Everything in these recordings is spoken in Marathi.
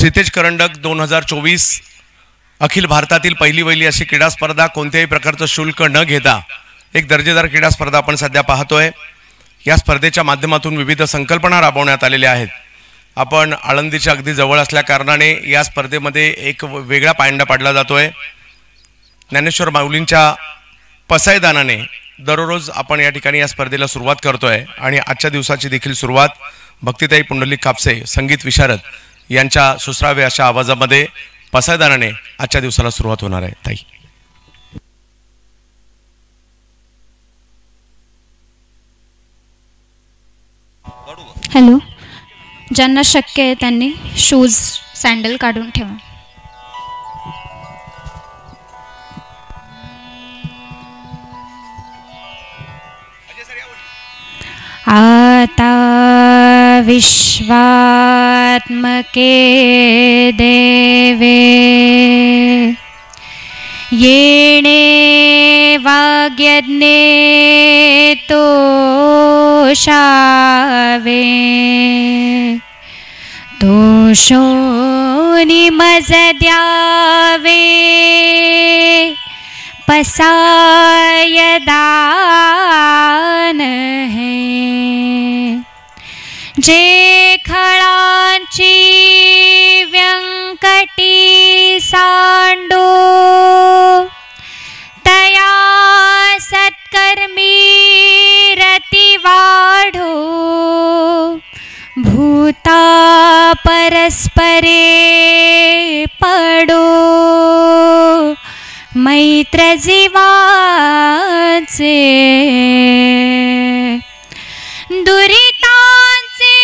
क्षितिज करंडक 2024 अखिल भारतातील पहिली वहिली अशी क्रीडा स्पर्धा कोणत्याही प्रकारचं शुल्क न घेता एक दर्जेदार क्रीडा स्पर्धा आपण सध्या पाहतोय। या स्पर्धेच्या माध्यमातून विविध संकल्पना राबवण्यात आलेल्या आहेत। आपण आळंदीच्या अगदी जवळ असल्या कारणाने या स्पर्धेमध्ये एक वेगळा पायंडा पाडला जातोय। ज्ञानेश्वर माऊलींच्या पसायदानाने दररोज आपण या ठिकाणी या स्पर्धेला सुरुवात करतोय आणि आजच्या दिवसाची देखील सुरुवात भक्तिताई पुंडलिक कापसे संगीत विशारद यांच्या सुश्राव्य अशा आवाजामध्ये पसायदानाने आजच्या दिवसाला सुरुवात होणार आहे। ताई हॅलो, ज्यांना शक्य आहे त्यांनी शूज सँडल काढून ठेवा। आता विश्वात्मके देवे येणे वाग्यज्ञे तोषावे तोषोनी मज द्यावे पसायदान है जे खळांची व्यंकटी सांडो तया सत्कर्मी रती वाढो भूता परस्परे पडो मैत्र जीवाचे दुरितांचे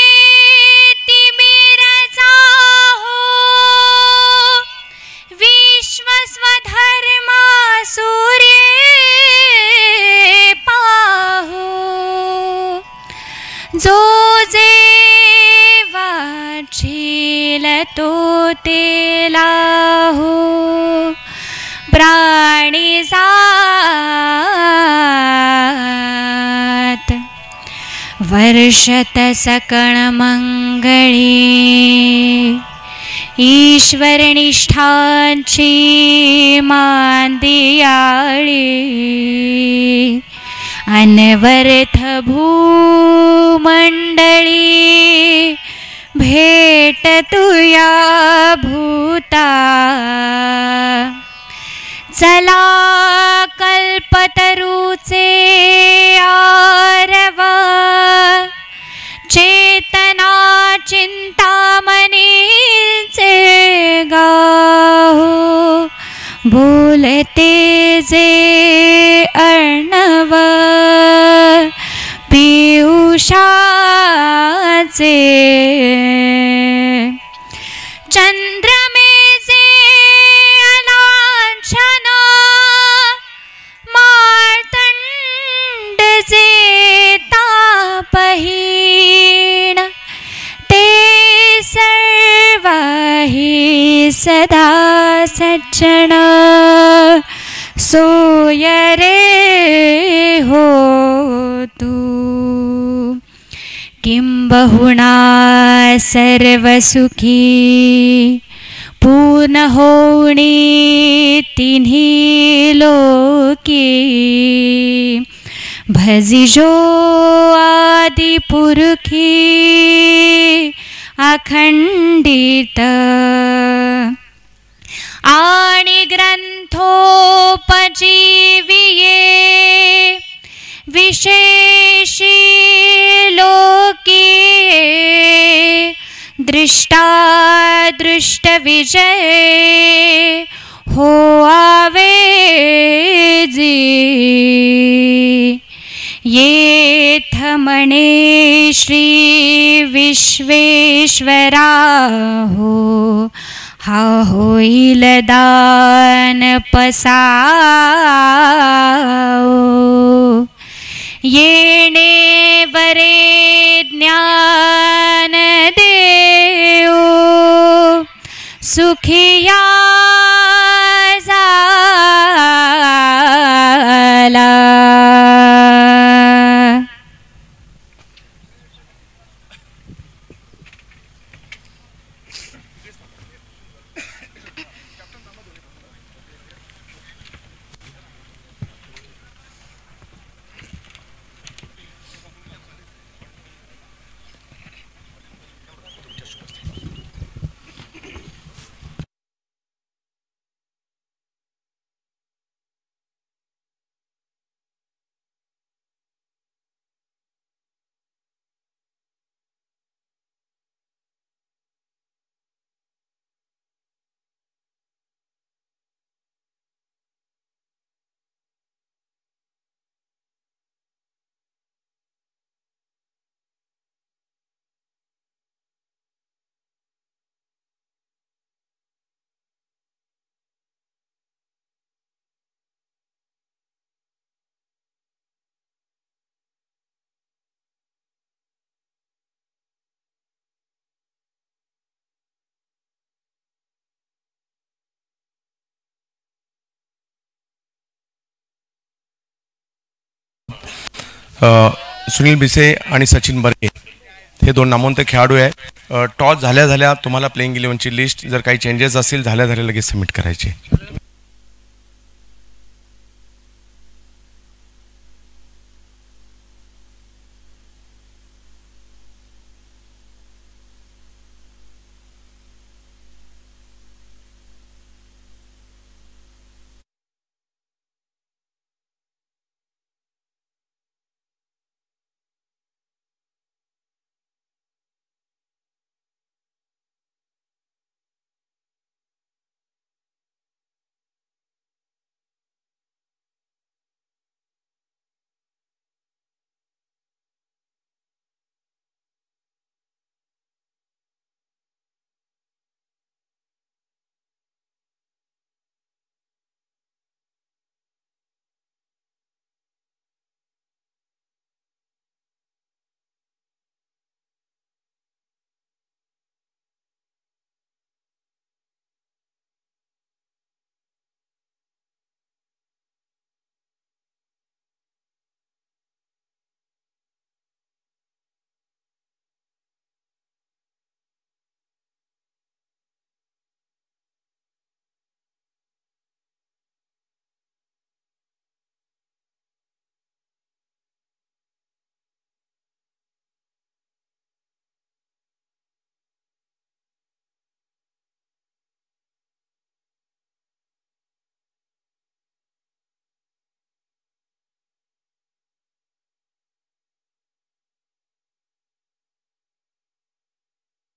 तिमिर जाहो विश्व स्वधर्म सूर्ये पाहो जो जे वाचील तो तेला हो प्राणी जात वर्षत सकळ मंगळी ईश्वर निष्ठांची मांदियाळी अनवर्थ भूमंडळी भेट तुया भूता चला कल्पतरूचे आरव चेतना चिंतामणीचे गाहो बोलते जे अर्णव पियुषाचे चंद्रमेचे अलांछन मार्तंडचे तापहीन ते सर्वही सदा सज्जन सोय रे हो तू किंबहुना सर्वसुखी पूर्ण होणी तिन्ही लोकी भजिजो आदि पुरखी अखंडित आणि ग्रंथोपजीविये विशेषी लोकी दृष्टा दृष्ट विजय हो आवे जी येथ म्हणे श्री विश्वेश्वरा हो हा होईल दान पसाओ येणे वरे ज्ञान देओ सुखिया झाला। सुनील भिसे आणि सचिन बर्गे हे दोन नामवंत खेळाडू आहे. टॉस झाल्या झाल्या तुम्हाला प्लेइंग 11ची लिस्ट जर काही चेंजेस असतील झाल्या झाल्या लगेच सबमिट करायची.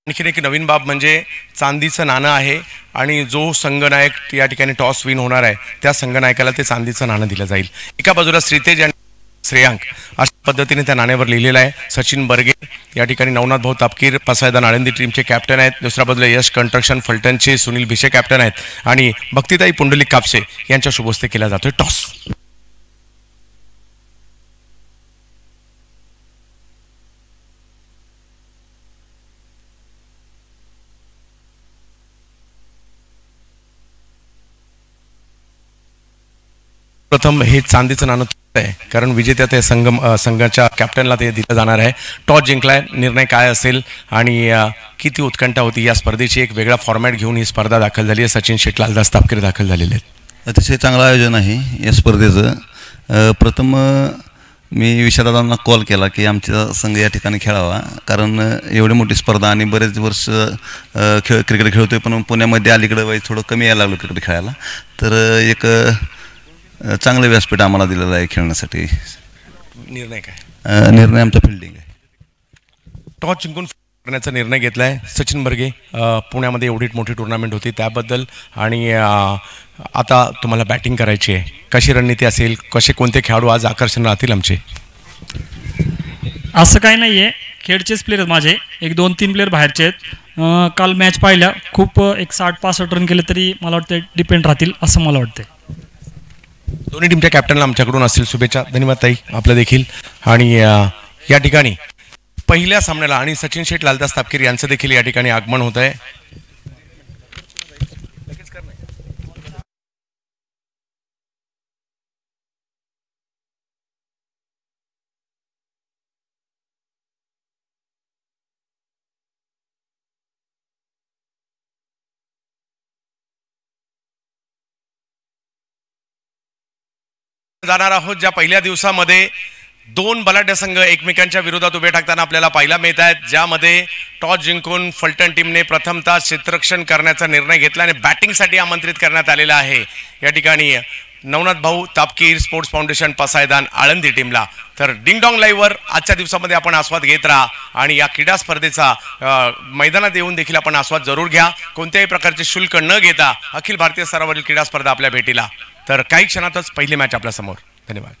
आणखीन एक नवीन बाब म्हणजे चांदीचं नाणं आहे आणि जो संघनायक या ठिकाणी टॉस विन होणार आहे त्या संघनायकाला ते चांदीचं नाणं दिलं जाईल. एका बाजूला श्रीतेज आणि श्रेयांक अशा पद्धतीने त्या नाण्यावर लिहिलेलं आहे. सचिन बर्गे या ठिकाणी नवनाथ भाऊ तापकीर पसायदान आळंदी टीमचे कॅप्टन आहेत. दुसऱ्या बाजूला यश कंस्ट्रक्शन फलटणचे सुनील भिसे कॅप्टन आहेत आणि भक्तिताई पुंडलिक कापसे यांच्या शुभ हस्ते केला जातोय टॉस. प्रथम हे चांदीचं नाणं आहे कारण विजेत्या ते संघाच्या कॅप्टनला ते दिलं जाणार आहे. टॉस जिंकलाय, निर्णय काय असेल आणि किती उत्कंठा होती. या स्पर्धेची एक वेगळा फॉर्मॅट घेऊन ही स्पर्धा दाखल झाली आहे. सचिन शेट लालदास तापकीर दाखल झालेले आहेत. अतिशय चांगलं आयोजन आहे या स्पर्धेचं. प्रथम मी विशालदादांना कॉल केला की आमचा संघ या ठिकाणी खेळावा कारण एवढी मोठी स्पर्धा आणि बरेच वर्ष क्रिकेट खेळतोय पण पुण्यामध्ये अलीकडे वय थोडं कमी यायला लागलो क्रिकेट खेळायला. तर एक चांगलं व्यासपीठ आम्हाला दिलेलं आहे खेळण्यासाठी. निर्णय काय? निर्णय आमचा फिल्डिंग आहे. टॉस जिंकून करण्याचा निर्णय घेतला आहे. सचिन बर्गे, पुण्यामध्ये एवढी मोठी टुर्नामेंट होती त्याबद्दल आणि आता तुम्हाला बॅटिंग करायची आहे. कशी रणनीती असेल, कसे कोणते खेळाडू आज आकर्षण राहतील आमचे? असं काही नाही आहे. खेळचेच प्लेयर माझे 1-2-3 प्लेयर बाहेरचे आहेत. काल मॅच पाहिल्या खूप एक 60-65 रन केले तरी मला वाटतं डिपेंड राहतील असं मला वाटतं. दोन्ही टीमच्या कॅप्टनला आमच्याकडून असतील शुभेच्छा. धन्यवाद ताई आपलं देखील. आणि या ठिकाणी पहिल्या सामन्याला आणि सचिन शेठ लालदास तापकीर यांचं देखील या ठिकाणी आगमन होत आहे. जाणार आहोत ज्या पहिल्या दिवसामध्ये दोन बलाढ्य संघ एकमेकांच्या विरोधात उभे टाकताना आपल्याला पाहायला मिळत आहेत. ज्यामध्ये टॉस जिंकून फलटण टीमने प्रथमतः क्षेत्ररक्षण करण्याचा निर्णय घेतला आणि बॅटिंगसाठी आमंत्रित करण्यात आलेला आहे या ठिकाणी नवनाथ भाऊ तापकीर स्पोर्ट्स फाउंडेशन पसायदान आळंदी टीमला. तर डिंगडॉंग लाईव्हवर आजच्या दिवसामध्ये आपण आस्वाद घेत राहा आणि या क्रीडा स्पर्धेचा मैदानात येऊन देखील आपण आस्वाद जरूर घ्या. कोणत्याही प्रकारचे शुल्क न घेता अखिल भारतीय स्तरावरील क्रीडा स्पर्धा आपल्या भेटीला. तर काही क्षणातच पहिली मॅच आपल्या समोर. धन्यवाद.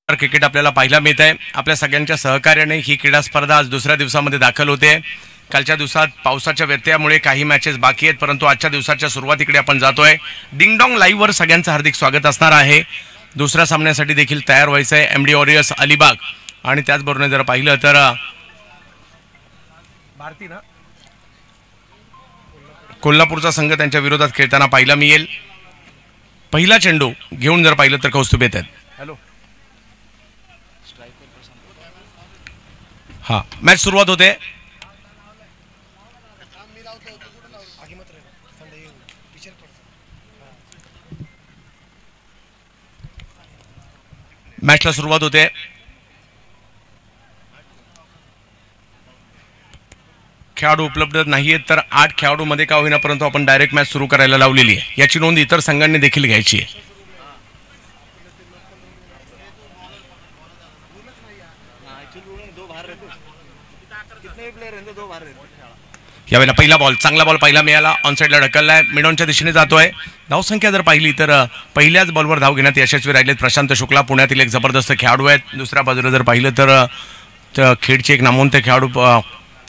क्रिकेट आपल्याला पाहायला मिळत आहे. आपल्या सगळ्यांच्या सहकार्याने ही क्रीडा स्पर्धा आज दुसऱ्या दिवसामध्ये दाखल होते. कालच्या दिवसात पावसाच्या व्यत्ययामुळे काही मॅचेस बाकी आहेत, परंतु आजच्या दिवसाच्या सुरुवातीकडे आपण जातोय. डिंगडॉंग लाईव्हवर सगळ्यांचं हार्दिक स्वागत असणार आहे. दुसऱ्या सामन्यासाठी देखील तयार व्हायचं आहे MD वॉरियर्स अलिबाग. आणि त्याचबरोबर जर पाहिलं तर भारती ना कोल्हापूरचा संघ त्यांच्या विरोधात खेळताना पाहायला मिळेल. पहिला चेंडू घेऊन जर पाहिलं तर कौस्तुभ येत आहेत. हॅलो हा, मॅच सुरुवात होते. मॅचला सुरुवात होते. खेळाडू उपलब्ध नाहीयेत, तर 8 खेळाडूमध्ये का होईना परंतु आपण डायरेक्ट मॅच सुरू करायला लावलेली आहे. याची नोंद इतर संघांनी देखील घ्यायची आहे. यावेळेला पहिला बॉल, चांगला बॉल पहिला मिळाला, ऑनसाईडला ढकललाय, मिडॉनच्या दिशेने जातोय. धावसंख्या जर पाहिली तर पहिल्याच बॉलवर धाव घेण्यात यशस्वी राहिलेत प्रशांत शुक्ला, पुण्यातील एक जबरदस्त खेळाडू आहेत. दुसऱ्या बाजूला जर पाहिलं तर खेळचे एक नामवंत खेळाडू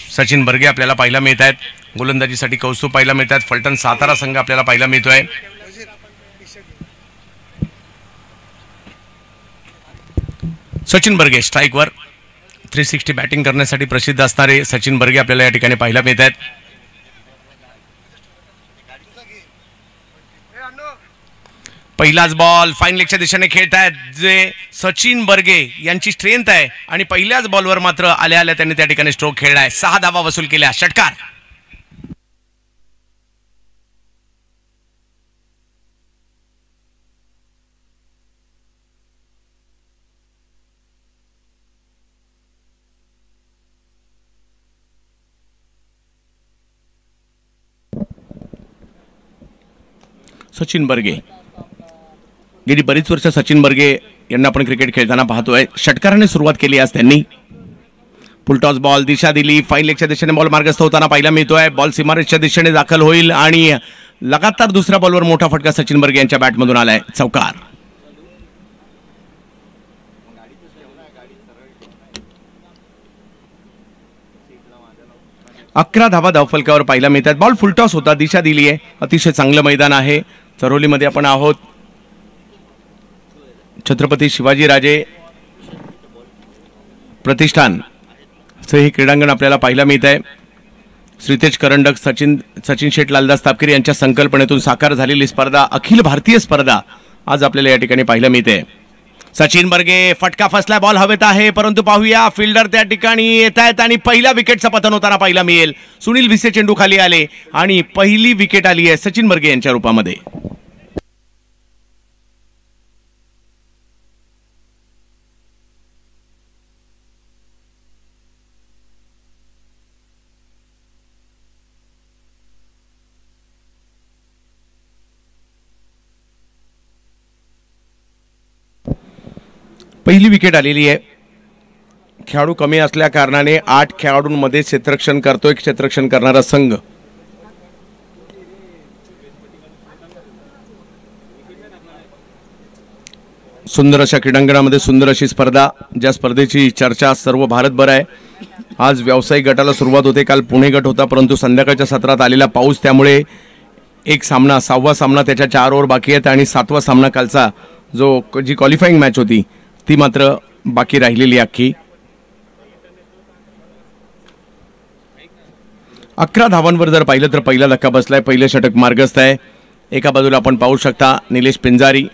सचिन बर्गे आपल्याला पाहायला मिळत आहेत. गोलंदाजीसाठी कौस्तुभ पाहायला मिळत आहेत. फलटण सातारा संघ आपल्याला पाहायला मिळतोय. सचिन बर्गे स्ट्राईकवर, 360 बॅटिंग करण्यासाठी प्रसिद्ध असणारे सचिन बर्गे आपल्याला या ठिकाणी पाहायला मिळत आहेत. पहिलाच बॉल फाईन लेगच्या दिशेने खेळत आहेत जे सचिन बर्गे यांची स्ट्रेंथ आहे. आणि पहिल्याच बॉलवर मात्र आल्या आल्या त्यांनी त्या ठिकाणी स्ट्रोक खेळलाय. 6 धावा वसूल केल्या. षटकार. सचिन बर्गे गेली बरीच वर्ष सचिन बर्गे यांना आपण क्रिकेट खेळताना पाहतोय. षटकाराने सुरुवात केली आज त्यांनी. फुलटॉस बॉल दिशा दिली, फाईन लेगच्या दिशेने बॉल मार्गस्थ होताना पाहायला मिळतोय. बॉल सीमारेषच्या दिशेने दाखल होईल आणि लगातार दुसऱ्या बॉलवर मोठा फटका सचिन बर्गे यांच्या बॅटमधून आलाय. चौकार. अकरा धावा धावफलकावर पाहायला मिळतात. बॉल फुलटॉस होता, दिशा दिली आहे. अतिशय चांगलं मैदान आहे. चरोलीमध्ये आपण आहोत. छत्रपती शिवाजीराजे प्रतिष्ठान हे क्रीडांगण आपल्याला पाहायला मिळत आहे. श्रीतेज करंडक, सचिन शेठ, लालदास तापकीर यांच्या संकल्पनेतून साकार झालेली स्पर्धा, अखिल भारतीय स्पर्धा आज आपल्याला या ठिकाणी पाहायला मिळते. सचिन बर्गे, फटका फसला, बॉल हवेत आहे, परंतु पाहूया फिल्डर त्या ठिकाणी येत आहेत आणि पहिल्या विकेटचं पतन होताना पाहायला मिळेल. सुनील भिसे चेंडू खाली आले आणि पहिली विकेट आली आहे सचिन बर्गे यांच्या रूपामध्ये. पहिली विकेट आलेली आहे. खेळाडू कमी असल्या कारणाने 8 खेळाडूंमध्ये क्षेत्ररक्षण करतोय क्षेत्ररक्षण करणारा संघ. सुंदर अशा क्रीडांगणामध्ये सुंदर अशी स्पर्धा, ज्या स्पर्धेची चर्चा सर्व भारतभर आहे. आज व्यावसायिक गटाला सुरुवात होते. काल पुणे गट होता, परंतु संध्याकाळच्या सत्रात आलेला पाऊस त्यामुळे एक सामना, 6वा सामना त्याच्या 4 ओव्हर बाकी आहेत आणि 7वा सामना कालचा जी क्वालिफाईंग मॅच होती ती मात्र बाकी राहिलेली अख्खी. 11 धावांवर जर पाहिलं तर पहिला धक्का बसलाय. पहिलं षटक मार्गस्थ आहे. एका बाजूला आपण पाहू शकता निलेश पिंजारी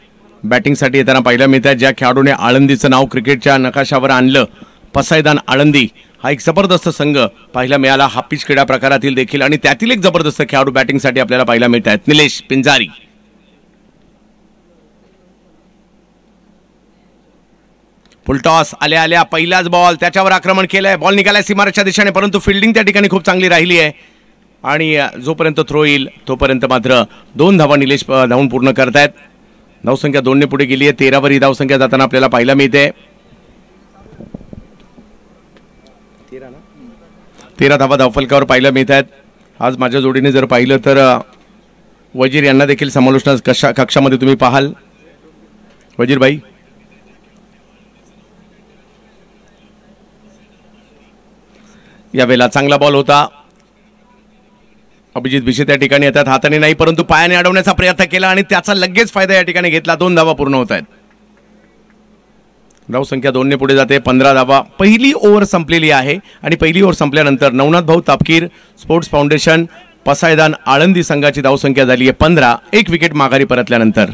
बॅटिंगसाठी येताना पाहायला मिळत आहे. ज्या खेळाडूने आळंदीचं नाव क्रिकेटच्या नकाशावर आणलं, पसायदान आळंदी हा एक जबरदस्त संघ पाहायला मिळाला हा पिच क्रीडा प्रकारातील देखील, आणि त्यातील एक जबरदस्त खेळाडू बॅटिंगसाठी आपल्याला पाहायला मिळत आहेत, निलेश पिंजारी. फुलटॉस आल्या आल्या पहिलाच बॉल, त्याच्यावर आक्रमण केलंय. बॉल निघालाय सीमारेषच्या दिशेने, परंतु फिल्डिंग त्या ठिकाणी खूप चांगली राहिली आहे आणि जोपर्यंत थ्रो येईल तोपर्यंत मात्र 2 धावा निलेश धावून पूर्ण करतायत. धावसंख्या 2 ने पुढे गेली आहे. 13वर ही धावसंख्या जाताना आपल्याला पाहायला मिळते. 13 धावा धावफलकावर पाहायला मिळत आहेत. आज माझ्या जोडीने जर पाहिलं तर वजीर यांना देखील समालोचना कक्षामध्ये तुम्ही पाहाल. वजीर भाई, यावेळेला चांगला बॉल होता. अभिजित भिसे त्या ठिकाणी येतात, हाताने नाही परंतु पायाने अडवण्याचा प्रयत्न केला आणि त्याचा लगेच फायदा या ठिकाणी घेतला. 2 धावा पूर्ण होत आहेत. धावसंख्या 2 ने पुढे जाते. 15 धावा. पहिली ओव्हर संपलेली आहे आणि पहिली ओव्हर संपल्यानंतर नवनाथ भाऊ तापकीर स्पोर्ट्स फाउंडेशन पसायदान आळंदी संघाची धावसंख्या झाली आहे 15. 1 विकेट माघारी परतल्यानंतर.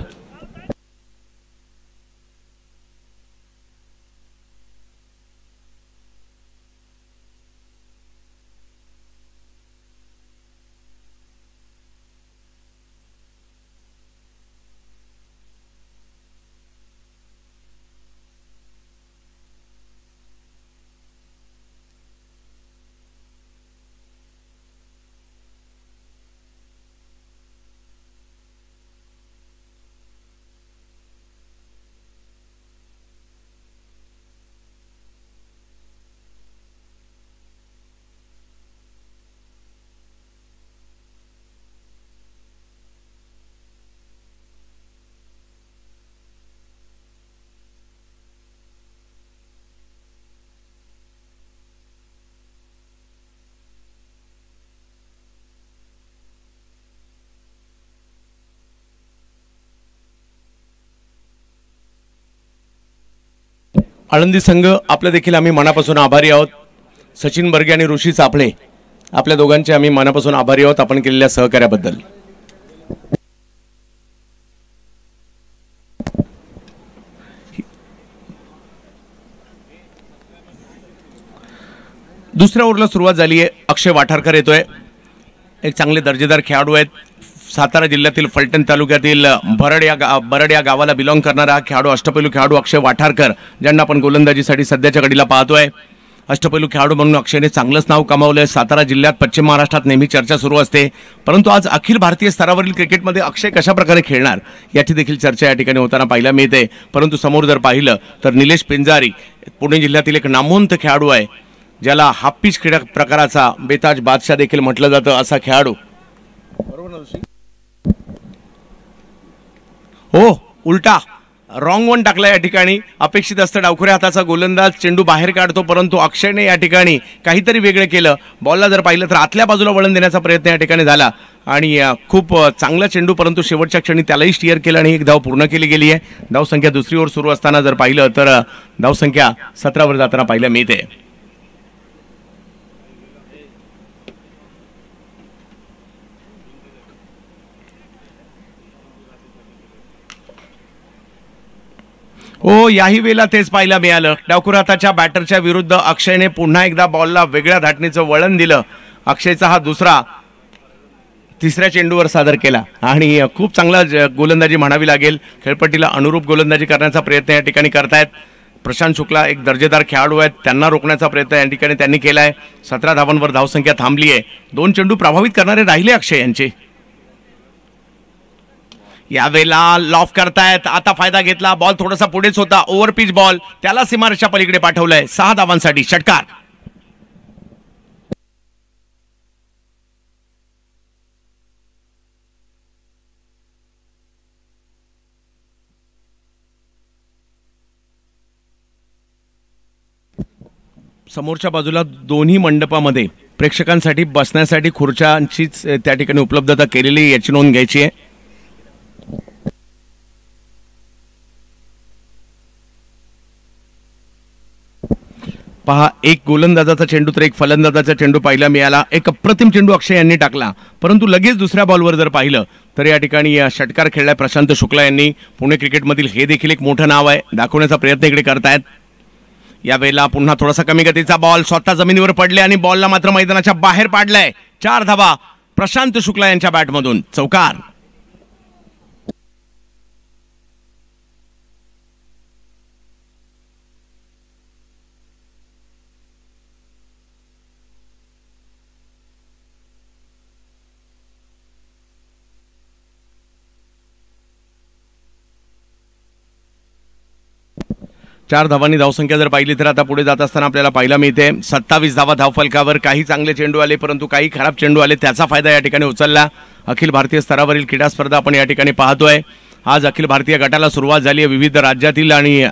आळंदी संघ आपल्या देखील आम्ही मनापासून आभारी आहोत. सचिन बर्गे आणि ऋषी चाफळे आपल्या दोघांचे आम्ही मनापासून आभारी आहोत आपण केलेल्या सहकार्याबद्दल. दुसऱ्या ओव्हरला सुरुवात झाली आहे. अक्षय वाठारकर येतोय. एक चांगले दर्जेदार खेळाडू आहेत. सातारा जिल्ह्यातील फलटण तालुक्यातील बरड या गावाला बिलॉंग करणारा खेळाडू अष्टपैलू खेळाडू अक्षय वाठारकर, ज्यांना आपण गोलंदाजीसाठी सध्याच्या घडीला पाहतोय. अष्टपैलू खेळाडू म्हणून अक्षयने चांगलंच नाव कमावलंय. सातारा जिल्ह्यात पश्चिम महाराष्ट्रात नेहमी चर्चा सुरू असते, परंतु आज अखिल भारतीय स्तरावरील क्रिकेटमध्ये अक्षय कशा प्रकारे खेळणार याची देखील चर्चा या ठिकाणी होताना पाहायला मिळते. परंतु समोर जर पाहिलं तर निलेश पिंजारी पुणे जिल्ह्यातील एक नामवंत खेळाडू आहे, ज्याला हाफ पिच क्रीडा प्रकाराचा बेताज बादशाह देखील म्हटलं जातं असा खेळाडू. हो, उलटा रॉंग वन टाकला या ठिकाणी. अपेक्षित असतं डावखुऱ्या हाताचा गोलंदाज चेंडू बाहेर काढतो, परंतु अक्षयने या ठिकाणी काहीतरी वेगळं केलं. बॉलला जर पाहिलं तर आतल्या बाजूला वळण देण्याचा प्रयत्न या ठिकाणी झाला आणि खूप चांगला चेंडू, परंतु शेवटच्या क्षणी त्यालाही स्टिअर केलं आणि एक धाव पूर्ण केली गेली आहे. धावसंख्या दुसरी ओव्हर सुरू असताना जर पाहिलं तर धावसंख्या 17 वर जाताना पाहायला मिळते. हो, याही वेळेला तेच पाहायला मिळालं. डावखुऱ्या हाताच्या बॅटरच्या विरुद्ध अक्षयने पुन्हा एकदा बॉलला वेगळ्या धाटणीचं वळण दिलं. अक्षयचा हा तिसऱ्या चेंडूवर सादर केला आणि खूप चांगला गोलंदाजी म्हणावी लागेल. खेळपट्टीला अनुरूप गोलंदाजी करण्याचा प्रयत्न या ठिकाणी करतायत. प्रशांत शुक्ला एक दर्जेदार खेळाडू आहेत, त्यांना रोखण्याचा प्रयत्न या ठिकाणी त्यांनी केलाय. 17 धावांवर धावसंख्या थांबली आहे. 2 चेंडू प्रभावित करणारे राहिले अक्षय यांचे. यावेळेला लॉफ करतायत. आता फायदा घेतला. बॉल थोडासा पुढेच होता. ओव्हर पिच बॉल, त्याला सीमारेषा पलीकडे पाठवलंय. 6 धावांसाठी षटकार. समोरच्या बाजूला दोन्ही मंडपामध्ये प्रेक्षकांसाठी बसण्यासाठी खुर्च्यांचीच त्या ठिकाणी उपलब्धता केलेली याची नोंद घ्यायची आहे. पहा, एक गोलंदाजाचा चेंडू तर एक फलंदाजाचा चेंडू पाहायला मिळाला. एक अप्रतिम चेंडू अक्षय यांनी टाकला, परंतु लगेच दुसऱ्या बॉलवर जर पाहिलं तर या ठिकाणी षटकार खेळलाय प्रशांत शुक्ला यांनी. पुणे क्रिकेटमधील हे देखील एक मोठं नाव आहे, दाखवण्याचा प्रयत्न इकडे करतायत. यावेळेला पुन्हा थोडासा कमी गतीचा बॉल स्वतः जमिनीवर पडले आणि बॉलला मात्र मैदानाच्या बाहेर पाडलाय. 4 धावा प्रशांत शुक्ला यांच्या बॅटमधून. चौकार. चार धावांनी धावसंख्या जर पाहिली तर आता पुढे जात असताना आपल्याला पाहायला मिळते 27 धावा धावफलकावर. काही चांगले चेंडू आले, परंतु काही खराब चेंडू आले, त्याचा फायदा या ठिकाणी उचलला. अखिल भारतीय स्तरावरील क्रीडा स्पर्धा आपण या ठिकाणी पाहतोय. आज अखिल भारतीय गटाला सुरुवात झाली आहे. विविध राज्यातील आणि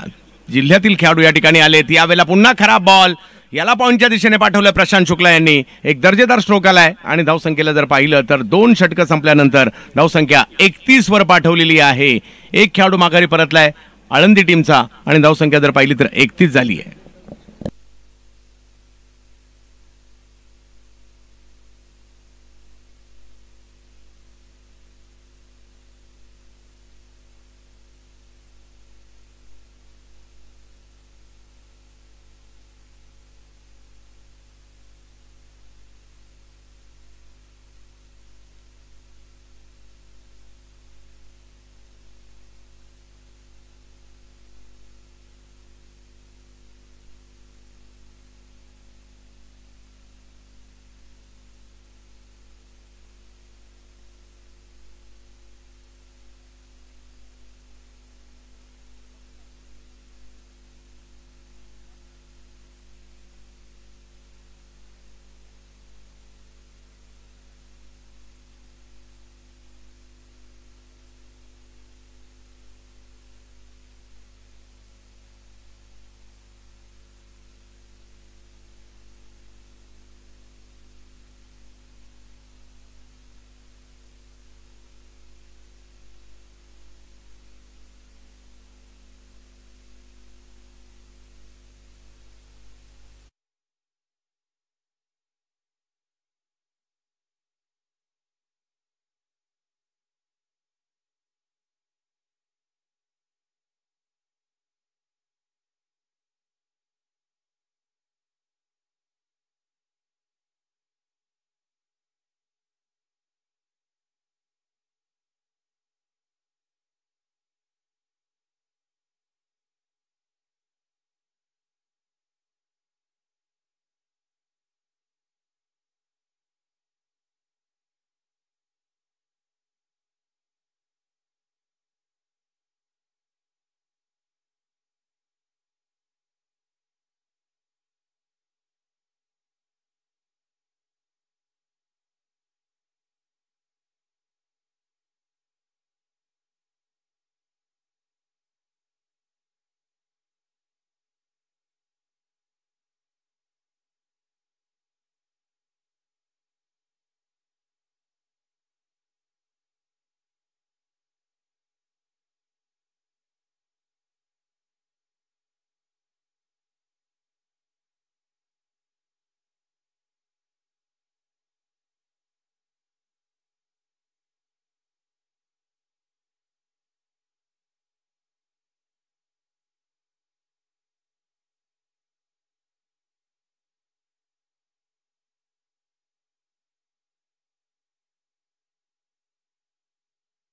जिल्ह्यातील खेळाडू या ठिकाणी आलेत. यावेळेला पुन्हा खराब बॉल. याला पॉईंटच्या दिशेने पाठवलं प्रशांत शुक्ला यांनी. एक दर्जेदार स्ट्रोक आलाय आणि धावसंख्येला जर पाहिलं तर 2 षटकं संपल्यानंतर धावसंख्या 31 वर पाठवलेली आहे. एक खेळाडू माघारी परतलाय आळंदी टीमचा आणि धावसंख्या जर पाहिली तर 31 झाली आहे.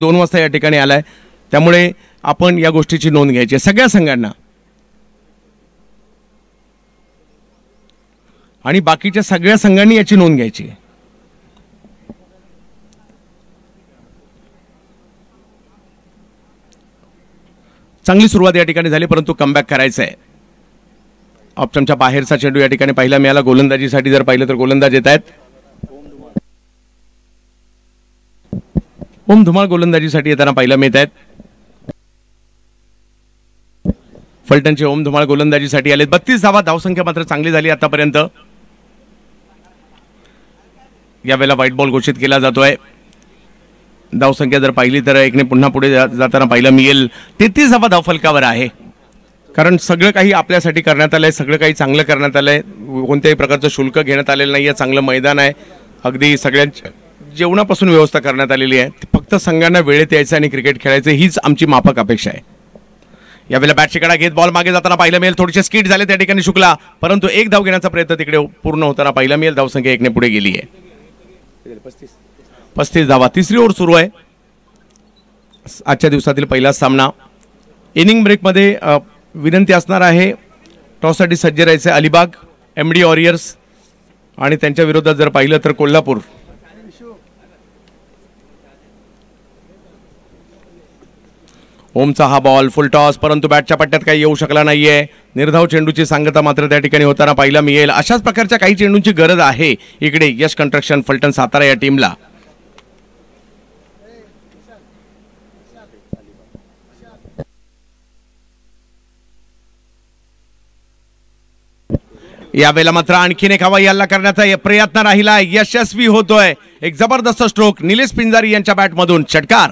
दोन वाजता या ठिकाणी आलाय, त्यामुळे आपण या गोष्टीची नोंद घ्यायची सगळ्या संघांना आणि बाकीच्या सगळ्या संघांनी याची नोंद घ्यायची. चांगली सुरुवात या ठिकाणी झाली, परंतु कमबॅक करायचं आहे. ऑप्शनच्या बाहेरचा चेंडू या ठिकाणी पाहिला मिळाला. गोलंदाजीसाठी जर पाहिलं तर गोलंदाज येत आहेत. ओम धुमाळ गोलंदाजीसाठी येताना पाहायला मिळत आहेत. फलटणचे ओम धुमाळ गोलंदाजीसाठी आले. 32 धावा. धावसंख्या मात्र चांगली झाली आतापर्यंत. यावेळेला व्हाईट बॉल घोषित केला जातोय. धावसंख्या जर पाहिली तर एकने पुन्हा पुढे जाताना पाहायला मिळेल. 33 धावा धावफलकावर आहे. कारण सगळं काही आपल्यासाठी करण्यात आलंय, सगळं काही चांगलं करण्यात आलंय. कोणत्याही प्रकारचं शुल्क घेण्यात आलेलं नाही आहे. चांगलं मैदान आहे. अगदी सगळ्यांच्या जेवणापासून व्यवस्था करण्यात आलेली आहे. फक्त संघांना वेळेत यायचं आणि क्रिकेट खेळायचं हीच आमची माफक अपेक्षा आहे. यावेळेला बॅटची कडा घेत बॉल मागे जाताना पाहायला मिळेल. थोडेसे स्किट झाले त्या ठिकाणी शुक्ला, परंतु एक धाव घेण्याचा प्रयत्न तिकडे पूर्ण होताना पाहायला मिळेल. धावसंख्या एकने पुढे गेली आहे. 35 धावा. तिसरी ओव्हर सुरू आहे. आजच्या दिवसातील पहिलाच सामना. इनिंग ब्रेकमध्ये विनंती असणार आहे टॉससाठी सज्ज राहायचे अलिबाग, MD वॉरियर्स आणि त्यांच्या विरोधात जर पाहिलं तर कोल्हापूर. ओमचा हा बॉल फुल टॉस, परंतु बॅटच्या पट्ट्यात काही येऊ शकला नाहीये. निर्धाव चेंडूची सांगता मात्र त्या ठिकाणी होताना पाहायला मिळेल. अशाच प्रकारच्या काही चेंडूंची गरज आहे इकडे यश कंस्ट्रक्शन फलटण सातारा या टीमला. यावेळेला मात्र आणखीन एक हवाई हल्ला करण्याचा प्रयत्न राहिला, यशस्वी होतोय. एक जबरदस्त स्ट्रोक निलेश पिंजारी यांच्या बॅटमधून, षटकार.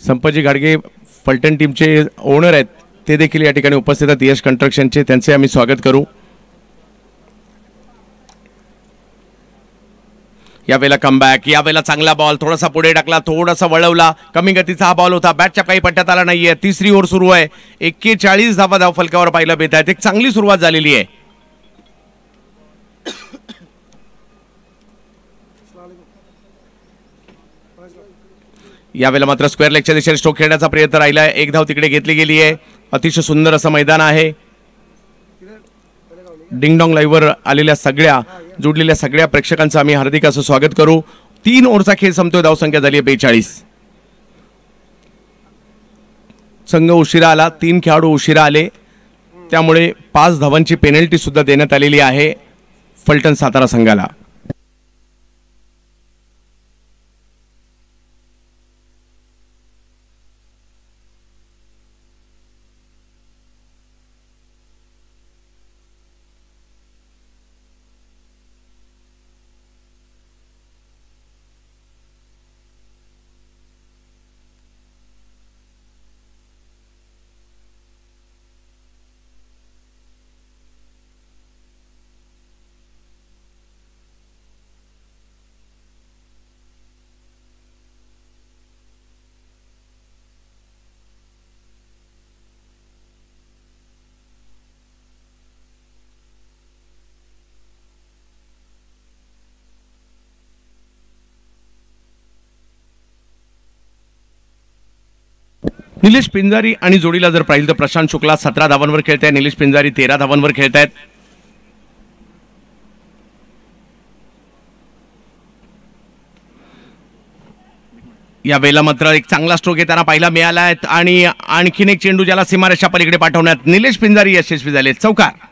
संपजी गाडगे फलटण टीमचे ओनर आहेत, ते देखील या ठिकाणी उपस्थित आहेत, यश कंस्ट्रक्शनचे, त्यांचे आम्ही स्वागत करू. यावेळेला कमबॅक, यावेळेला चांगला बॉल, थोडासा पुढे टाकला, थोडासा वळवला, कमी गतीचा हा बॉल होता, बॅटच्या काही पट्ट्यात आला नाहीये. तिसरी ओव्हर सुरू आहे, 41 धावा धावफलकावर पाहायला मिळत आहेत. एक चांगली सुरुवात झालेली आहे. यावेळेला मात्र स्क्वेअर लेगच्या दिशेने स्ट्रोक खेळण्याचा प्रयत्न राहिला आहे. एक धाव तिकडे घेतली गेली आहे. अतिशय सुंदर असं मैदान आहे. डिंगडॉंग लाईव्हवर आलेल्या सगळ्या जोडलेल्या सगळ्या प्रेक्षकांचं आम्ही हार्दिक असं स्वागत करू. 3 ओव्हरचा खेळ संपतोय, धावसंख्या झाली आहे 42. संघ उशिरा आला, 3 खेळाडू उशिरा आले, त्यामुळे 5 धावांची पेनल्टी सुद्धा देण्यात आलेली आहे फलटण सातारा संघाला. निलेश पिंजारी आणि जोडीला जर पाहिलं तर प्रशांत शुक्ला 17 धावांवर खेळताय, निलेश पिंजारी 13 धावांवर खेळतायत. या वेळेला मात्र एक चांगला स्ट्रोक येताना पाहायला मिळाला आहे आणि आणखीन एक चेंडू ज्याला सीमारेषा पलीकडे पाठवण्यात निलेश पिंजारी यशस्वी झाले. चौकार.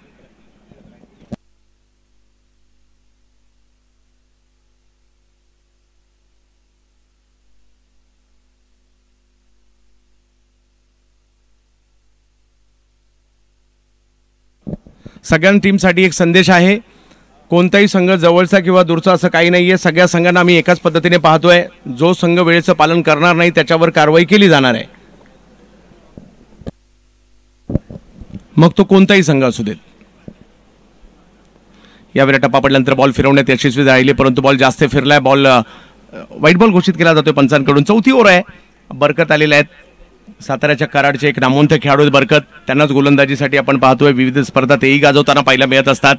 सगळ्या टीमसाठी एक संदेश आहे, कोणताही संघ जवळचा किंवा दूरचा असं काही नाहीये. सगळ्या संघांना आम्ही एकाच पद्धतीने पाहतोय. जो संघ वेळेचं पालन करणार नाही त्याच्यावर कारवाई केली जाणार आहे, मग तो कोणताही संघ असू देत. यावेळी टप्पा पडल्यानंतर बॉल फिरवण्यात यशस्वी राहिले, परंतु बॉल जास्त फिरलाय. बॉल वाईट बॉल घोषित केला जातोय पंचांकडून. 4थी ओव्हर आहे. बरकत आलेले आहेत, साताऱ्याच्या कराडचे एक नामवंत खेळाडू आहेत बरकत. त्यांनाच गोलंदाजीसाठी आपण पाहतोय. विविध स्पर्धा तेही गाजवताना पाहायला मिळत असतात.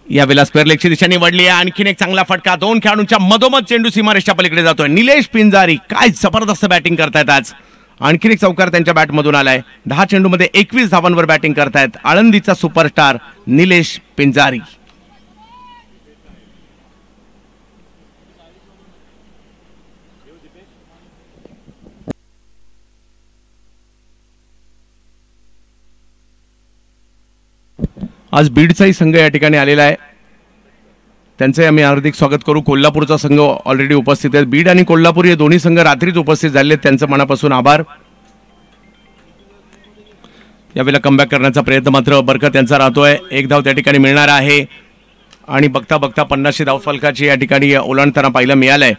यावेळेला स्क्वेअर लेगची दिशा निवडली आहे. आणखीन एक चांगला फटका, 2 खेळाडूंच्या मधोमध चेंडू सीमारेषा पलीकडे जातोय. निलेश पिंजारी काय जबरदस्त बॅटिंग करतायत आज. आणखीन एक चौकार त्यांच्या बॅटमधून आलाय. 10 चेंडूमध्ये 21 धावांवर बॅटिंग करतायत आळंदीचा सुपरस्टार निलेश पिंजारी. आज बीडचाही संघ या ठिकाणी आलेला आहे, त्यांचे आम्ही हार्दिक स्वागत करू. कोल्हापूरचा संघ ऑलरेडी उपस्थित आहे. बीड आणि कोल्हापूर हे दोन्ही संघ रात्रीच उपस्थित झाले आहेत, त्यांचं मनापासून आभार. यावेळेला कमबॅक करण्याचा प्रयत्न मात्र बरकत यांचा राहतोय. 1 धाव त्या ठिकाणी मिळणार आहे आणि बघता बघता 50 धाव फलकाची या ठिकाणी ओलांडताना पाहायला मिळालंय.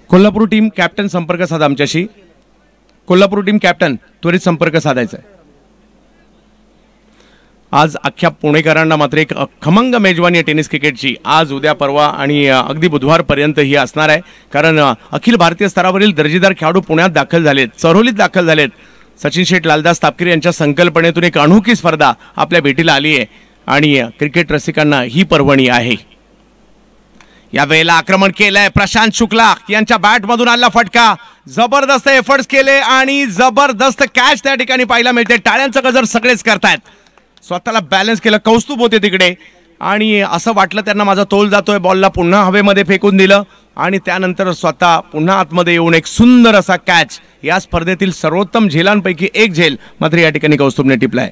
कोल्हापूर टीम कॅप्टन संपर्क साधा आमच्याशी. कोल्हापूर टीम कॅप्टन त्वरित संपर्क साधायचा आहे. आज अख्ख्या पुणेकरांना मात्र एक खमंग मेजवानी आहे टेनिस क्रिकेटची. आज उद्या परवा आणि अगदी बुधवारपर्यंत ही असणार आहे, कारण अखिल भारतीय स्तरावरील दर्जेदार खेळाडू पुण्यात दाखल झालेत, चरोलीत दाखल झालेत. सचिन शेठ, लालदास तापकीर यांच्या संकल्पनेतून एक अनोखी स्पर्धा आपल्या भेटीला आली आहे आणि क्रिकेट रसिकांना ही पर्वणी आहे. या वेळेला आक्रमण केलंय प्रशांत शुक्ला यांच्या बॅटमधून आला फटका, जबरदस्त एफर्ट्स केले आणि जबरदस्त कॅच त्या ठिकाणी पाहायला मिळते. टाळ्यांचं गजर सगळेच करतायत. स्वतःला बॅलन्स केलं, कौस्तुभ होते तिकडे आणि असं वाटलं त्यांना माझा तोल जातोय. बॉलला पुन्हा हवेमध्ये फेकून दिलं आणि त्यानंतर स्वतः पुन्हा आतमध्ये येऊन एक सुंदर असा कॅच. या स्पर्धेतील सर्वोत्तम झेलांपैकी एक झेल मात्र या ठिकाणी कौस्तुभने टिपलाय.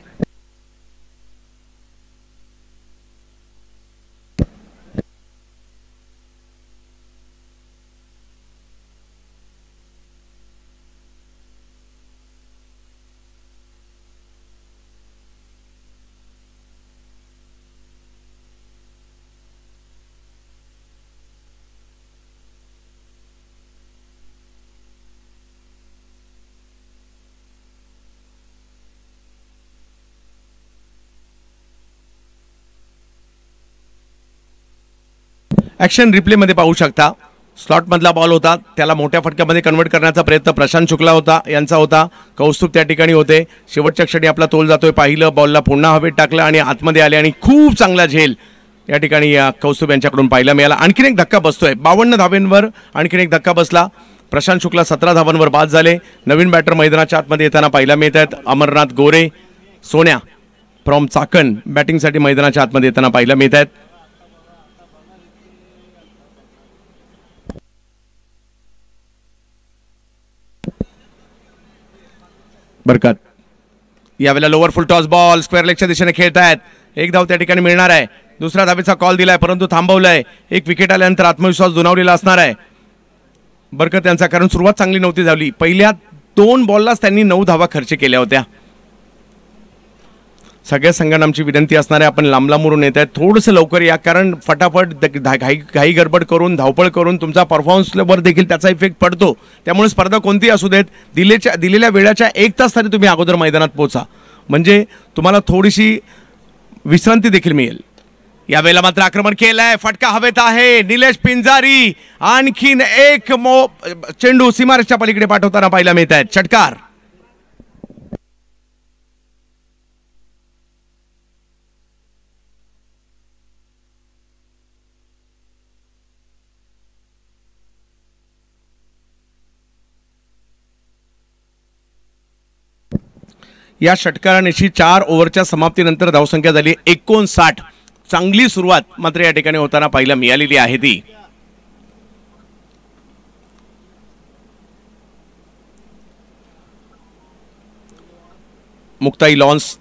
ॲक्शन रिप्लेमध्ये पाहू शकता. स्लॉटमधला बॉल होता, त्याला मोठ्या फटक्यामध्ये कन्वर्ट करण्याचा प्रयत्न प्रशांत शुक्ला यांचा होता. कौस्तुभ त्या ठिकाणी होते. शेवटच्या क्षणी आपला तोल जातोय पाहिलं, बॉलला पुन्हा हवेत टाकलं आणि आतमध्ये आले आणि खूप चांगला झेल या ठिकाणी कौस्तुभ यांच्याकडून पाहायला मिळाला. आणखीन एक धक्का बसतोय. 52 धावांवर आणखीन एक धक्का बसला. प्रशांत शुक्ला 17 धावांवर बाद झाले. नवीन बॅटर मैदानाच्या आतमध्ये येताना पाहायला मिळत आहेत. अमरनाथ गोरे, सोन्या फ्रॉम चाकण बॅटिंगसाठी मैदानाच्या आतमध्ये येताना पाहायला मिळत आहेत. बरकत यावेळेला lower full toss ball square लेगच्या दिशेने खेळतायत. एक धाव त्या ठिकाणी मिळणार आहे. दुसऱ्या धावेचा कॉल दिलाय परंतु थांबवलाय. एक विकेट आल्यानंतर आत्मविश्वास दुणावलेला असणार आहे बरकत यांचा, कारण सुरुवात चांगली नव्हती झाली. पहिल्या 2 बॉललाच त्यांनी 9 धावा खर्च केल्या होत्या. सगळ्या संघांना आमची विनंती असणार आहे, आपण लांब लांबून येत आहेत, थोडंसं लवकर या, कारण फटाफट घाई गडबड करून धावपळ करून तुमचा परफॉर्मन्सवर देखील त्याचा इफेक्ट पडतो. त्यामुळे स्पर्धा कोणतीही असू देत, दिलेल्या वेळाच्या 1 तास तरी तुम्ही अगोदर मैदानात पोहोचा, म्हणजे तुम्हाला थोडीशी विश्रांती देखील मिळेल. यावेळेला मात्र आक्रमण केलंय, फटका हवेत आहे. निलेश पिंजारी आणखीन एक चेंडू सीमारेषच्या पलीकडे पाठवताना पाहायला मिळत आहेत. षटकार. या षटकारानिशी 4 ओव्हरच्या समाप्तीनंतर धावसंख्या झाली 59. चांगली सुरुवात मात्र या ठिकाणी होताना पाहायला मिळालेली आहे. ती मुक्ताई लॉन्स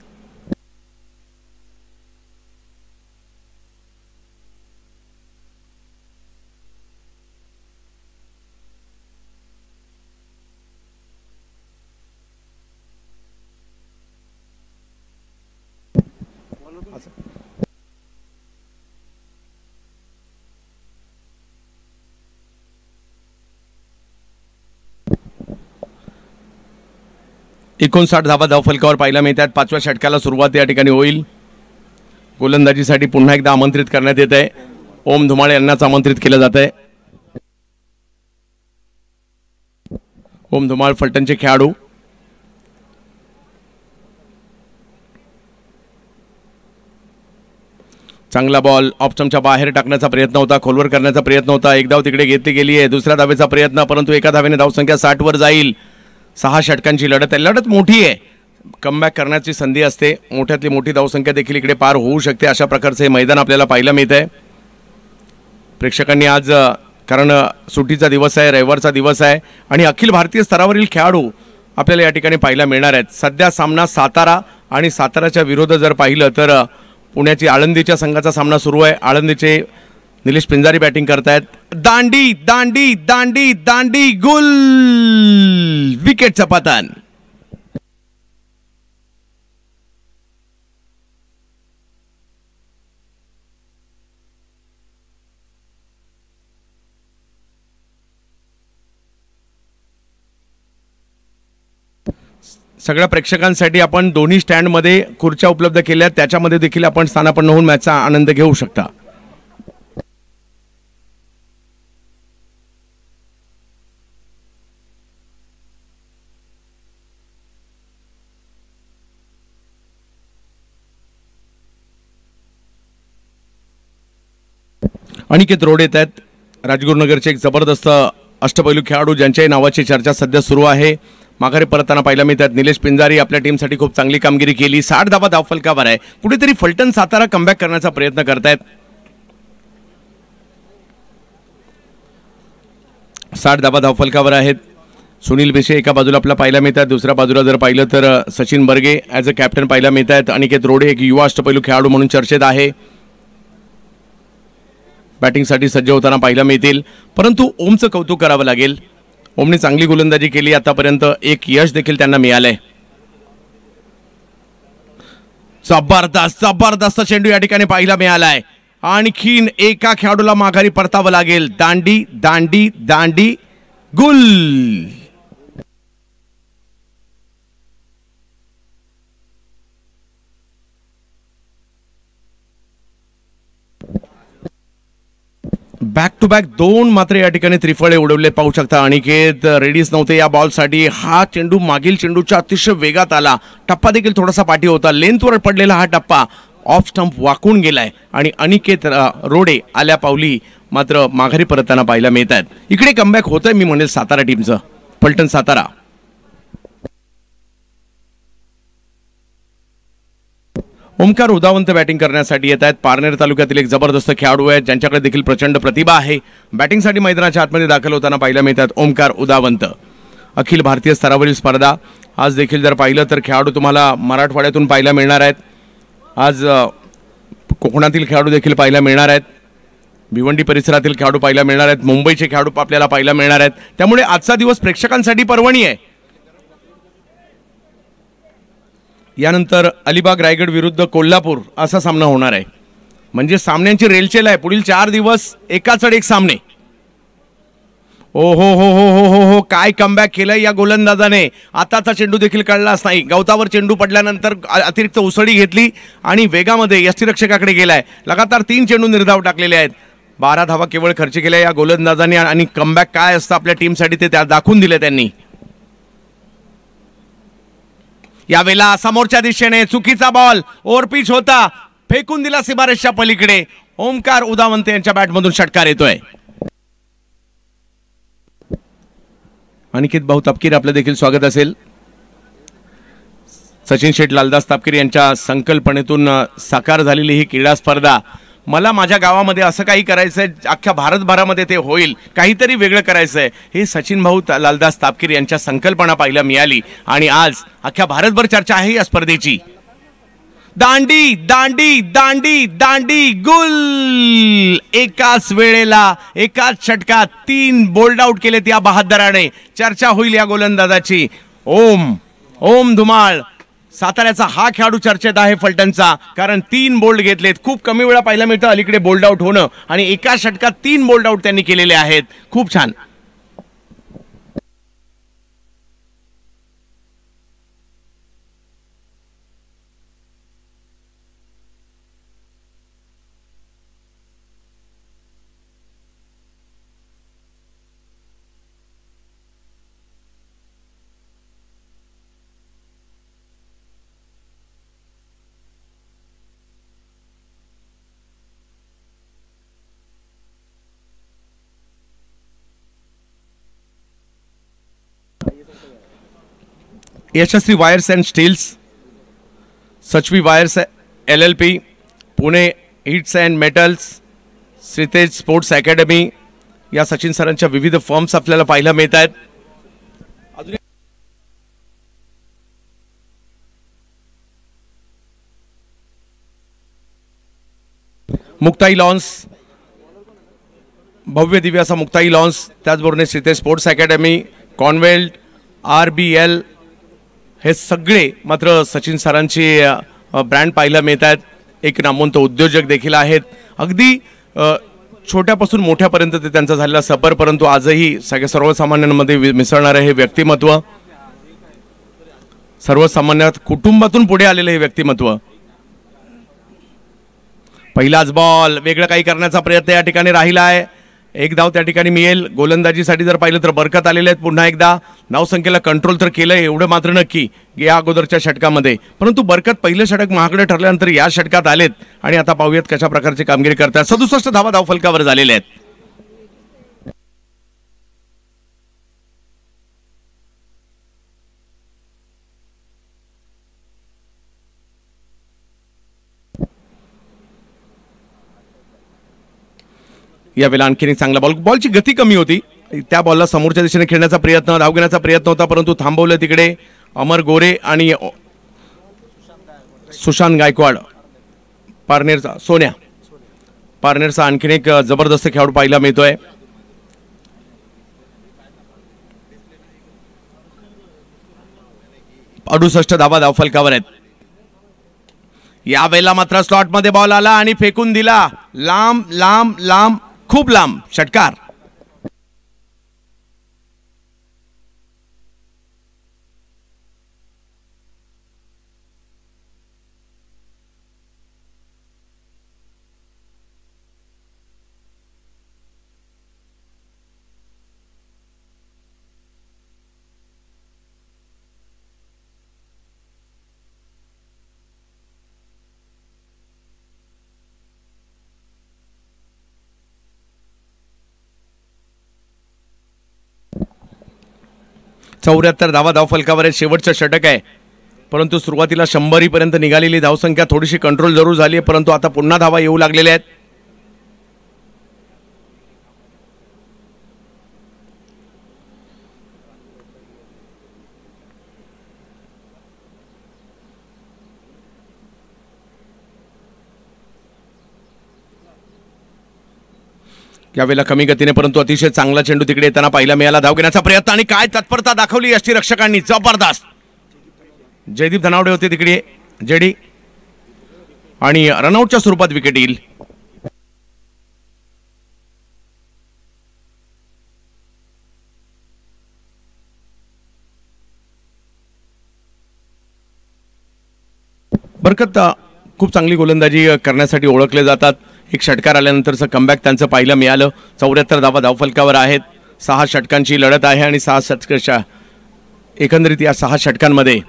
धावा धावफलकावर पाहायला मिळतात. 5व्या षटकाला सुरुवात या ठिकाणी होईल. गोलंदाजीसाठी पुन्हा एकदा आमंत्रित करण्यात येत आहे. ओम धुमाळे यांनाच आमंत्रित केलं जात आहे. ओम धुमाळ फलटणचे खेळाडू. चांगला बॉल ऑप्शनच्या बाहेर टाकण्याचा प्रयत्न होता, खोलवर करण्याचा प्रयत्न होता. एक धाव तिकडे घेतली गेली आहे. दुसऱ्या धावेचा प्रयत्न, परंतु एका धावेने धावसंख्या 60 वर जाईल. 6 षटकांची लढत आहे. लढत मोठी आहे, कमबॅक करण्याची संधी असते. मोठ्यातली मोठी धावसंख्या देखील इकडे पार होऊ शकते. अशा प्रकारचे मैदान आपल्याला पाहायला मिळत आहे. प्रेक्षकांनी आज, कारण सुट्टीचा दिवस आहे, रविवारचा दिवस आहे आणि अखिल भारतीय स्तरावरील खेळाडू आपल्याला या ठिकाणी पाहायला मिळणार आहेत. सध्या सामना सातारा आणि साताराच्या विरोध जर पाहिलं तर पुण्याची आळंदीच्या संघाचा सामना सुरू आहे. आळंदीचे निलेश पिंजारी बॅटिंग करतायत. दांडी दांडी दांडी दांडी गुल, विकेटचं पतन. सगळ्या प्रेक्षकांसाठी आपण दोन्ही स्टँडमध्ये खुर्च्या उपलब्ध केल्या, त्याच्यामध्ये देखील आपण स्थानापन्न होऊन मॅचचा आनंद घेऊ शकता. अनिकेत रोड येत आहेत. राजगुरुनगरचे एक जबरदस्त अष्टपैलू खेळाडू ज्यांच्याही नावाची चर्चा सध्या सुरू आहे. माघारी परतताना पाहायला मिळतात. निलेश पिंजारी आपल्या टीमसाठी खूप चांगली कामगिरी केली. 60 धावा धावफलकावर आहे. कुठेतरी फलटण सातारा कमबॅक करण्याचा प्रयत्न करतायत. 60 धावा धावफलकावर आहेत. सुनील बेशे एका बाजूला आपल्याला पाहायला मिळतात. दुसऱ्या बाजूला जर पाहिलं तर Sachin Barge as a captain पाहायला मिळत आहेत. अनिकेत रोडे एक युवा अष्टपैलू खेळाडू म्हणून चर्चेत आहे. बॅटिंगसाठी सज्ज होताना पाहायला मिळतील. परंतु ओमचं कौतुक करावं लागेल. ओमने चांगली गोलंदाजी केली. आतापर्यंत एक यश देखील त्यांना मिळालंय. जबरदस्त जबरदस्त चेंडू या ठिकाणी पाहायला मिळालाय. आणखीन एका खेळाडूला माघारी परतावं लागेल. दांडी दांडी दांडी गुल. बॅक टू बॅक 2 मात्र या ठिकाणी त्रिफळे उडवले पाहू शकता. अनिकेत रेडीच नव्हते या बॉलसाठी. हा चेंडू मागील चेंडूच्या अतिशय वेगात आला. टप्पा देखील थोडासा पाठी होता. लेंथवर पडलेला हा टप्पा ऑफ स्टंप वाकून गेलाय आणि अनिकेत रोडे आल्या पावली मात्र माघारी परतताना पाहायला मिळत आहेत. इकडे कमबॅक होतंय मी म्हणेल सातारा टीमचं. फलटण सातारा ओमकार उदावंत बॅटिंग करण्यासाठी येत आहेत. पारनेर तालुक्यातील एक जबरदस्त खेळाडू आहेत ज्यांच्याकडे देखील प्रचंड प्रतिभा आहे. बॅटिंगसाठी मैदानाच्या आतमध्ये दाखल होताना पाहायला मिळतात ओमकार उदावंत. अखिल भारतीय स्तरावरील स्पर्धा आज देखील जर पाहिलं तर खेळाडू तुम्हाला मराठवाड्यातून पाहायला मिळणार आहेत. आज कोकणातील खेळाडू देखील पाहायला मिळणार आहेत. भिवंडी परिसरातील खेळाडू पाहायला मिळणार आहेत. मुंबईचे खेळाडू आपल्याला पाहायला मिळणार आहेत. त्यामुळे आजचा दिवस प्रेक्षकांसाठी पर्वणी आहे. यानंतर अलिबाग रायगड विरुद्ध कोल्हापूर असा सामना होणार आहे. म्हणजे सामन्यांची रेलचेल आहे. पुढील 4 दिवस एकाचड एक सामने. ओ हो हो हो हो हो हो काय कमबॅक केलंय या गोलंदाजाने. आताचा चेंडू देखील कळलाच नाही. गवतावर चेंडू पडल्यानंतर अतिरिक्त उसळी घेतली आणि वेगामध्ये यष्टिरक्षकाकडे गेलाय. लगातार 3 चेंडू निर्धाव टाकलेले आहेत. 12 धावा केवळ खर्च केल्या या गोलंदाजाने आणि कमबॅक काय असतं आपल्या टीमसाठी ते दाखवून दिले त्यांनी. यावेळेला समोरच्या दिशेने चुकीचा बॉल ओव्हरपिच होता. फेकून दिला सीमारेषच्या पलीकडे. ओमकार उदावंत यांच्या बॅटमधून षटकार येतोय. अनिकेत भाऊ तापकीर आपलं देखील स्वागत असेल. सचिन शेठ लालदास तापकीर यांच्या संकल्पनेतून साकार झालेली ही क्रीडा स्पर्धा. मला माझ्या गावामध्ये असं काही करायचंय अख्ख्या भारतभरामध्ये ते होईल. काहीतरी वेगळं करायचंय. हे सचिन भाऊ लालदास तापकीर यांच्या संकल्पना पाहायला मिळाली आणि आज अख्ख्या भारतभर चर्चा आहे या स्पर्धेची. दांडी दांडी दांडी दांडी गुल. एकाच वेळेला एकाच षटकात 3 बोल्ड आउट केलेत या बहादराने. चर्चा होईल या गोलंदाजाची. ओम धुमाळ साताऱ्याचा हा खेळाडू चर्चेत आहे फलटणचा. कारण 3 बोल्ड घेतलेत. खूप कमी वेळा पाहायला मिळतं अलीकडे बोल्ड आउट होणं आणि एका षटकात 3 बोल्ड आउट त्यांनी केलेले आहेत. खूप छान. Yashasvi wires and steels, Sachvi wires LLP, Pune hits and metals, Shritej sports academy या सचिन सरांच्या विविध फर्म्स आपल्याला पाहायला मिळत आहेत. मुक्ताई लॉन्स, भव्य दिव्य असा मुक्ताई लॉन्स, त्याचबरोबर श्रीतेज स्पोर्ट्स अकॅडमी, कॉन्वेल्ट, RBL हे सगळे मात्र सचिन सरांची ब्रँड पाहायला मिळत आहेत. एक नामवंत उद्योजक देखील आहेत. अगदी छोट्यापासून मोठ्यापर्यंत ते त्यांचा झालेला सफर, परंतु आजही सगळ्या सर्वसामान्यांमध्ये मिसळणारे हे व्यक्तिमत्व, सर्वसामान्यात कुटुंबातून पुढे आलेले हे व्यक्तिमत्व. पहिलाच बॉल वेगळं काही करण्याचा प्रयत्न या ठिकाणी राहिला आहे. एक धाव त्या ठिकाणी मिळेल. गोलंदाजीसाठी जर पाहिलं तर बरकत आलेले आहेत. पुन्हा एकदा धावसंख्येला कंट्रोल तर केलंय एवढं मात्र नक्की या अगोदरच्या षटकामध्ये, परंतु बरकत पहिलं षटक महागडे ठरल्यानंतर या षटकात आलेत आणि आता पाहूयात कशा प्रकारची कामगिरी करतात. 67 धावा धावफलकावर झालेल्या आहेत. यावेळेला आणखीन एक चांगला बॉलची गती कमी होती. त्या बॉलला समोरच्या दिशेने खेळण्याचा प्रयत्न, धाव घेण्याचा प्रयत्न होता, परंतु थांबवलं तिकडे अमर गोरे आणि सुशांत गायकवाड. पारनेरचा सोन्या, पारनेरचा आणखीन एक जबरदस्त खेळाडू पाहायला मिळतोय. अडुसष्ट धावा धावफलकावर आहेत. यावेळेला मात्र स्लॉट मध्ये बॉल आला आणि फेकून दिला लांब लांब लांब, खूप लांब. षटकार. चौऱ्याहत्तर धावा धावफलकावर आहे. शेवटचं षटक आहे, परंतु सुरुवातीला 100 पर्यंत निघालेली धावसंख्या थोडीशी कंट्रोल जरूर झाली आहे, परंतु आता पुन्हा धावा येऊ लागलेल्या आहेत. यावेळेला कमी गतीने परंतु अतिशय चांगला चेंडू तिकडे येताना पाहायला मिळाला. धाव घेण्याचा प्रयत्न आणि काय तत्परता दाखवली यष्टीरक्षकांनी, जबरदस्त. जयदीप धनावडे होते तिकडे, जेडी, आणि रनआउटच्या स्वरूपात विकेट येईल. बरकत खूप चांगली गोलंदाजी करण्यासाठी ओळखले जातात. एक षटकार आल्यानंतरचं कमबॅक त्यांचं पाहायला मिळालं. 74 धावा धावफलकावर आहेत. 6 षटकांची लढत आहे आणि 6 षटकांच्या एकंदरीत या 6 षटकांमध्ये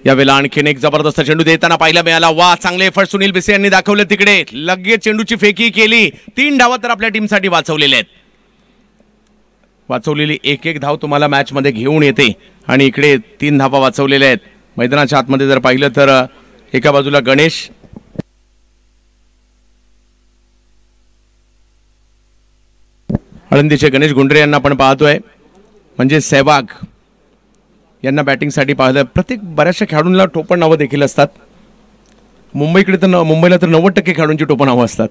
यावेळेला आणखीन एक जबरदस्त चेंडू देताना पाहायला मिळाला. वा, चांगले एफर्ट सुनील बिसे यांनी दाखवले तिकडे. लगेच चेंडूची फेकी केली. 3 धावा तर आपल्या टीमसाठी वाचवलेल्या आहेत. वाचवलेली एक एक धाव तुम्हाला मॅच मध्ये घेऊन येते आणि इकडे 3 धावा वाचवलेल्या आहेत. मैदानाच्या आतमध्ये जर पाहिलं तर एका बाजूला गणेश, आळंदीचे गणेश गुंडरे यांना आपण पाहतोय, म्हणजे सहवाग यांना बॅटिंगसाठी पाहिलं. प्रत्येक बऱ्याचशा खेळाडूंना टोपण नावं देखील असतात. मुंबईकडे तर मुंबईला तर 90% खेळाडूंची टोपण नावं असतात.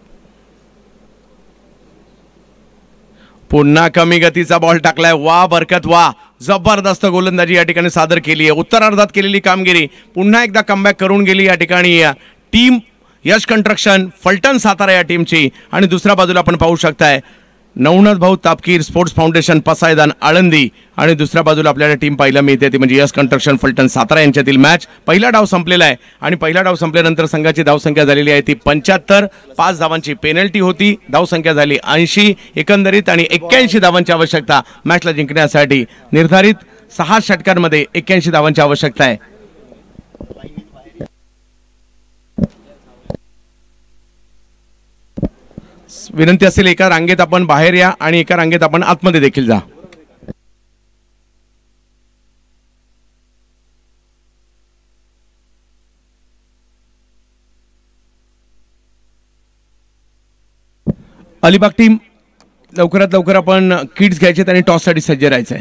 पुन्हा कमी गतीचा बॉल टाकलाय. वा बरकत, वा, जबरदस्त गोलंदाजी या ठिकाणी सादर केली आहे. उत्तरार्धात केलेली कामगिरी पुन्हा एकदा कमबॅक करून गेली या ठिकाणी टीम यश कंस्ट्रक्शन फलटण सातारा या टीमची. आणि दुसऱ्या बाजूला आपण पाहू शकताय नवनाथ भाऊ तापकीर स्पोर्ट्स फाउंडेशन पसायदान आळंदी, आणि दुसऱ्या बाजूला आपल्याला टीम पाहायला मिळते ती म्हणजे यश कंस्ट्रक्शन फलटण सातारा यांच्यातील मॅच. पहिला डाव संपलेला आहे आणि पहिला डाव संपल्यानंतर संघाची धावसंख्या झालेली आहे ती 75. 5 धावांची पेनल्टी होती, धावसंख्या झाली 80 एकंदरीत, आणि 81 धावांची आवश्यकता मॅचला जिंकण्यासाठी. निर्धारित 6 षटकांमध्ये 81 धावांची आवश्यकता आहे. विनंती असेल एका रांगेत आपण बाहेर या आणि एका रांगेत आपण आतमध्ये देखील जा. अलिबाग टीम लवकरात लवकर आपण किट्स घ्यायचे आणि टॉस साठी सज्ज राहायचंय.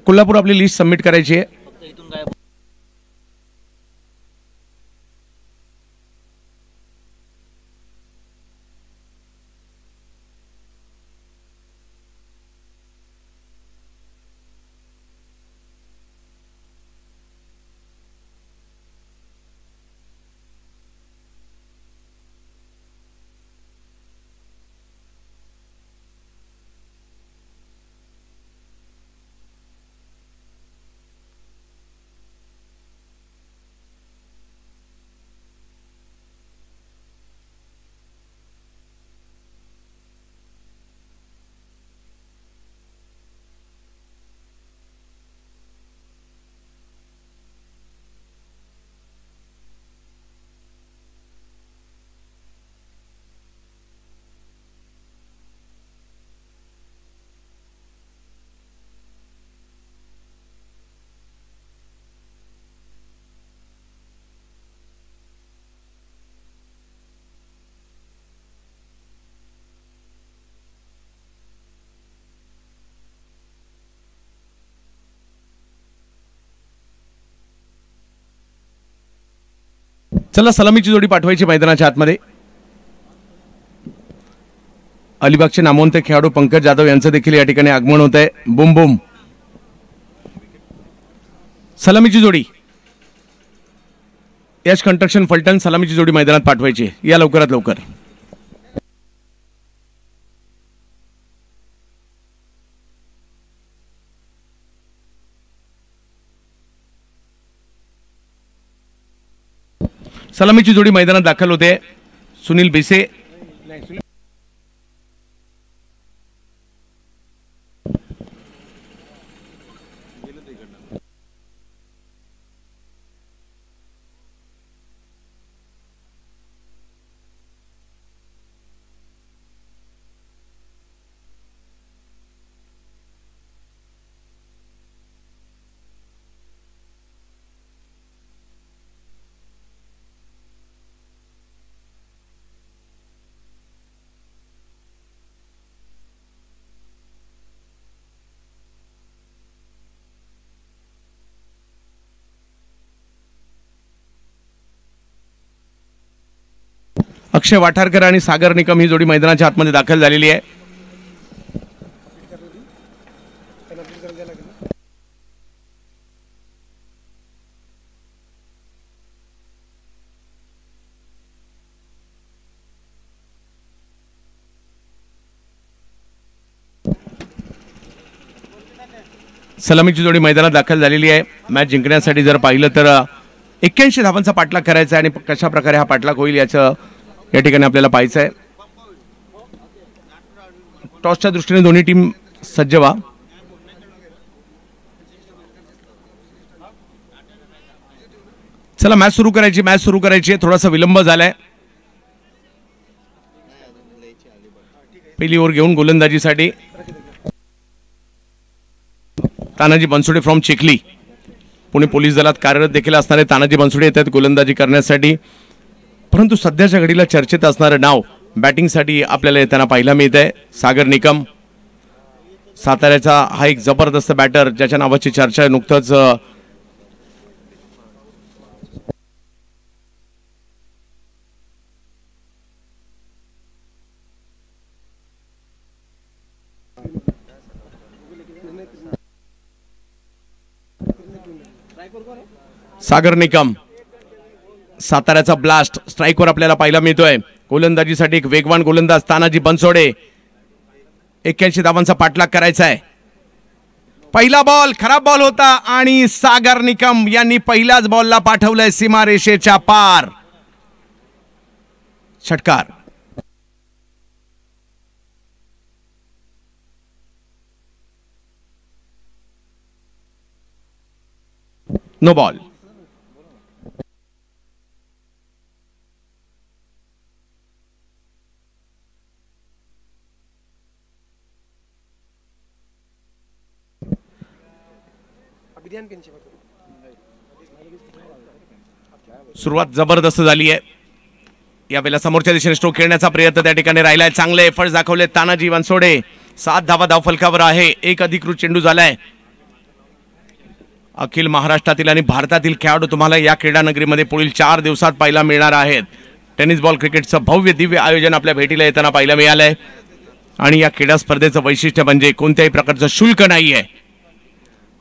कोल्हापूर आपली लिस्ट सबमिट करायची आहे. चला सलामीची जोडी पाठवायची मैदानाच्या आतमध्ये. अलिबागचे नामवंत खेळाडू पंकज जाधव यांचं देखील या ठिकाणी आगमन होत आहे. बुम बुम सलामीची जोडी यश कंस्ट्रक्शन फलटण सलामीची जोडी मैदानात पाठवायची. या लवकरात लवकर. सलामीची जोडी मैदानात दाखल होते. सुनील बेसे अक्षय वाठारकर आणि सागर निकम ही जोडी मैदानाच्या आतमध्ये दाखल झालेली आहे. सलामीची जोडी मैदानात दाखल झालेली आहे. मॅच जिंकण्यासाठी जर पाहिलं तर 81 धावांचा पाठलाग करायचा आहे आणि कशा प्रकारे हा पाठलाग होईल याचं या ठिकाणी आपल्याला पाहायचं आहे. टॉसच्या दृष्टीने दोन्ही टीम सज्ज व्हा. चला मॅच सुरू करायची. थोडासा विलंब झालाय. पहिली ओव्हर घेऊन गोलंदाजीसाठी तानाजी बनसोडे फ्रॉम चिखली. पुणे पोलीस दलात कार्यरत देखील असणारे तानाजी बनसोडे येतात गोलंदाजी करण्यासाठी. परंतु सध्याच्या घडीला चर्चेत असणारं नाव बॅटिंगसाठी आपल्याला येताना पाहायला मिळत आहे. सागर निकम साताऱ्याचा हा एक जबरदस्त बॅटर ज्याच्या नावाची चर्चा नुकतंच सागर निकम साताऱ्याचा ब्लास्ट स्ट्राइकवर आपल्याला पाहायला मिळतोय. गोलंदाजीसाठी एक वेगवान गोलंदाज तानाजी बनसोडे. 81 धावांचा पाठलाग करायचा आहे. पहिला बॉल खराब बॉल होता आणि सागर निकम यांनी पहिल्याच बॉलला पाठवलंय सीमारेषेच्या पार. षटकार. No ball. सुरुवात जबरदस्त झाली आहे. यावेळेला समोरच्या दिशेने स्ट्रोक खेळण्याचा प्रयत्न त्या ठिकाणी राहिलाय. चांगले एफर्ट्स दाखवले तानाजी बनसोडे. 7 धावा धावफलकावर आहे. एक अधिकृत चेंडू झालाय. अखिल महाराष्ट्रातील आणि भारतातील खेळाडू तुम्हाला या क्रीडा नगरीमध्ये पुढील 4 दिवसात पाहायला मिळणार आहेत. टेनिस बॉल क्रिकेटचं भव्य दिव्य आयोजन आपल्या भेटीला येताना पाहायला मिळालंय. आणि या क्रीडा स्पर्धेचं वैशिष्ट्य म्हणजे कोणत्याही प्रकारचं शुल्क नाहीये.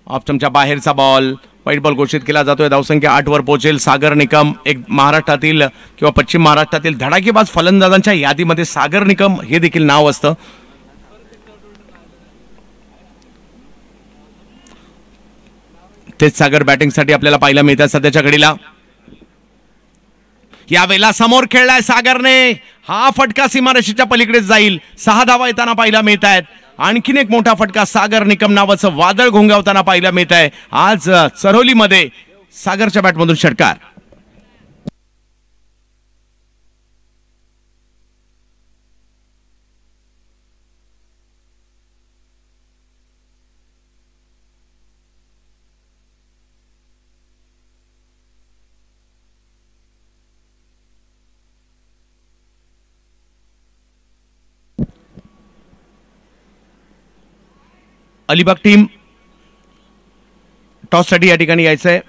ऑप्शनच्या बाहेरचा बॉल व्हाईट बॉल घोषित केला जातोय. धावसंख्या 8 वर पोहोचेल. सागर निकम एक महाराष्ट्रातील किंवा पश्चिम महाराष्ट्रातील धडाकेबाज फलंदाजांच्या यादीमध्ये सागर निकम हे देखील नाव असतं. तेच सागर बॅटिंगसाठी आपल्याला पाहायला मिळतात सध्याच्या घडीला. यावेळेला समोर खेळलाय सागरने. हा फटका सीमारेषेच्या पलीकडे जाईल. 6 धावा येताना पाहायला मिळत आहेत. आणखीन एक मोठा फटका सागर निकम नावाचं वादळ घोंगावताना पाहायला मिळत आहे. आज चरोलीमध्ये सागरच्या बॅटमधून षटकार. अलिबाग टीम टॉससाठी या ठिकाणी यायचंय.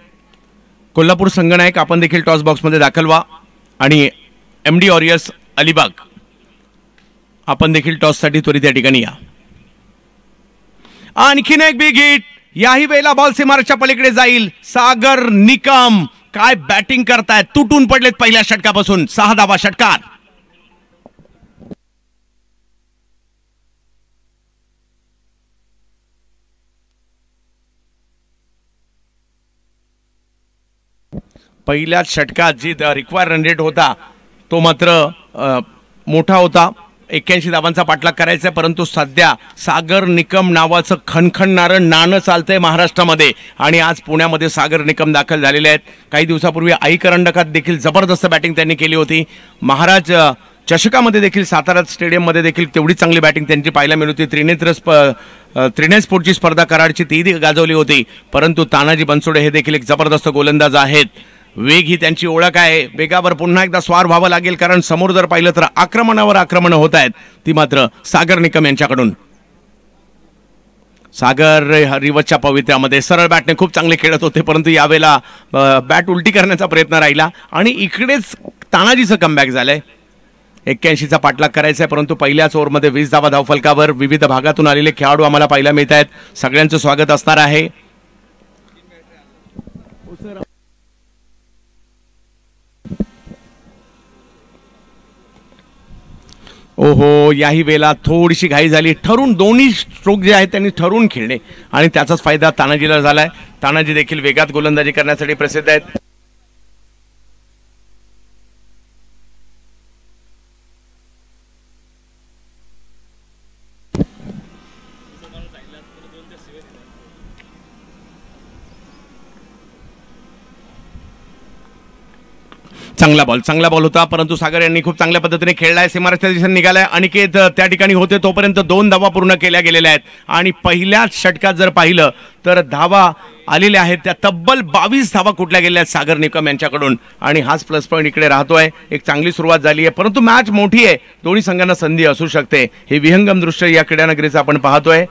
कोल्हापूर संघनायक आपण देखील टॉस बॉक्समध्ये दाखल व्हा. आणि MD वॉरियर्स अलिबाग आपण देखील टॉससाठी त्वरित या ठिकाणी या. आणखीन एक बिग हिट. याही वेळेला बॉल सीमारेषेच्या पलीकडे जाईल. सागर निकम काय बॅटिंग करतायत. तुटून पडलेत पहिल्या षटकापासून. 6 धावा षटकार. पहिल्याच षटकात जी रिक्वायर रन रेट होता तो मात्र मोठा होता. 81 धावांचा पाठलाग करायचा. परंतु सध्या सागर निकम नावाचं खणखणणारं नाणं चालतंय महाराष्ट्रामध्ये. आणि आज पुण्यामध्ये सागर निकम दाखल झालेले आहेत. काही दिवसापूर्वी आई करंडकात देखील जबरदस्त बॅटिंग त्यांनी केली होती. महाराज चषकामध्ये देखील सातारा स्टेडियममध्ये देखील तेवढीच चांगली बॅटिंग त्यांची पाहायला मिळत होती. त्रिनेत्र स्पोर्टची स्पर्धा कराडची ती गाजवली होती. परंतु तानाजी बनसोडे हे देखील एक जबरदस्त गोलंदाज आहेत. वेग ही त्यांची ओळख आहे. वेगावर पुन्हा एकदा स्वार व्हावं लागेल. कारण समोर जर पाहिलं तर आक्रमणावर आक्रमण होत आहेत. ती मात्र सागर निकम यांच्याकडून. सागर रिवतच्या पवित्र्यामध्ये सरळ बॅटने खूप चांगले खेळत होते. परंतु यावेळेला बॅट उलटी करण्याचा प्रयत्न राहिला. आणि इकडेच तानाजीचं कमबॅक झालंय. 81चा पाठलाग करायचा आहे. परंतु पहिल्याच ओव्हरमध्ये 20 धावा धावफलकावर. विविध भागातून आलेले खेळाडू आम्हाला पाहायला मिळत आहेत. सगळ्यांचं स्वागत असणार आहे. ओहो, याही वेळेला थोडीशी घाई झाली. ठरून दोन्ही स्ट्रोक जे आहेत त्यांनी ठरून खेळणे आणि त्याचाच फायदा तानाजीला झालाय. तानाजी देखील वेगात गोलंदाजी करण्यासाठी प्रसिद्ध आहेत. चांगला बॉल होता. परंतु सागर यांनी खूप चांगल्या पद्धतीने खेळलाय. सीमारेषेच्या दिशेने निघालाय. अनिकेत त्या ठिकाणी होते तोपर्यंत 2 धावा पूर्ण केल्या गेलेल्या आहेत. आणि पहिल्याच षटकात जर पाहिलं तर धावा आलेल्या आहेत त्या तब्बल 22 धावा कुठल्या गेलेल्या आहेत सागर निकम यांच्याकडून. आणि हाच प्लस पॉईंट इकडे राहतोय. एक चांगली सुरुवात झाली आहे. परंतु मॅच मोठी आहे. दोन्ही संघांना संधी असू शकते. हे विहंगम दृश्य या क्रीडानगरीचं आपण पाहतोय.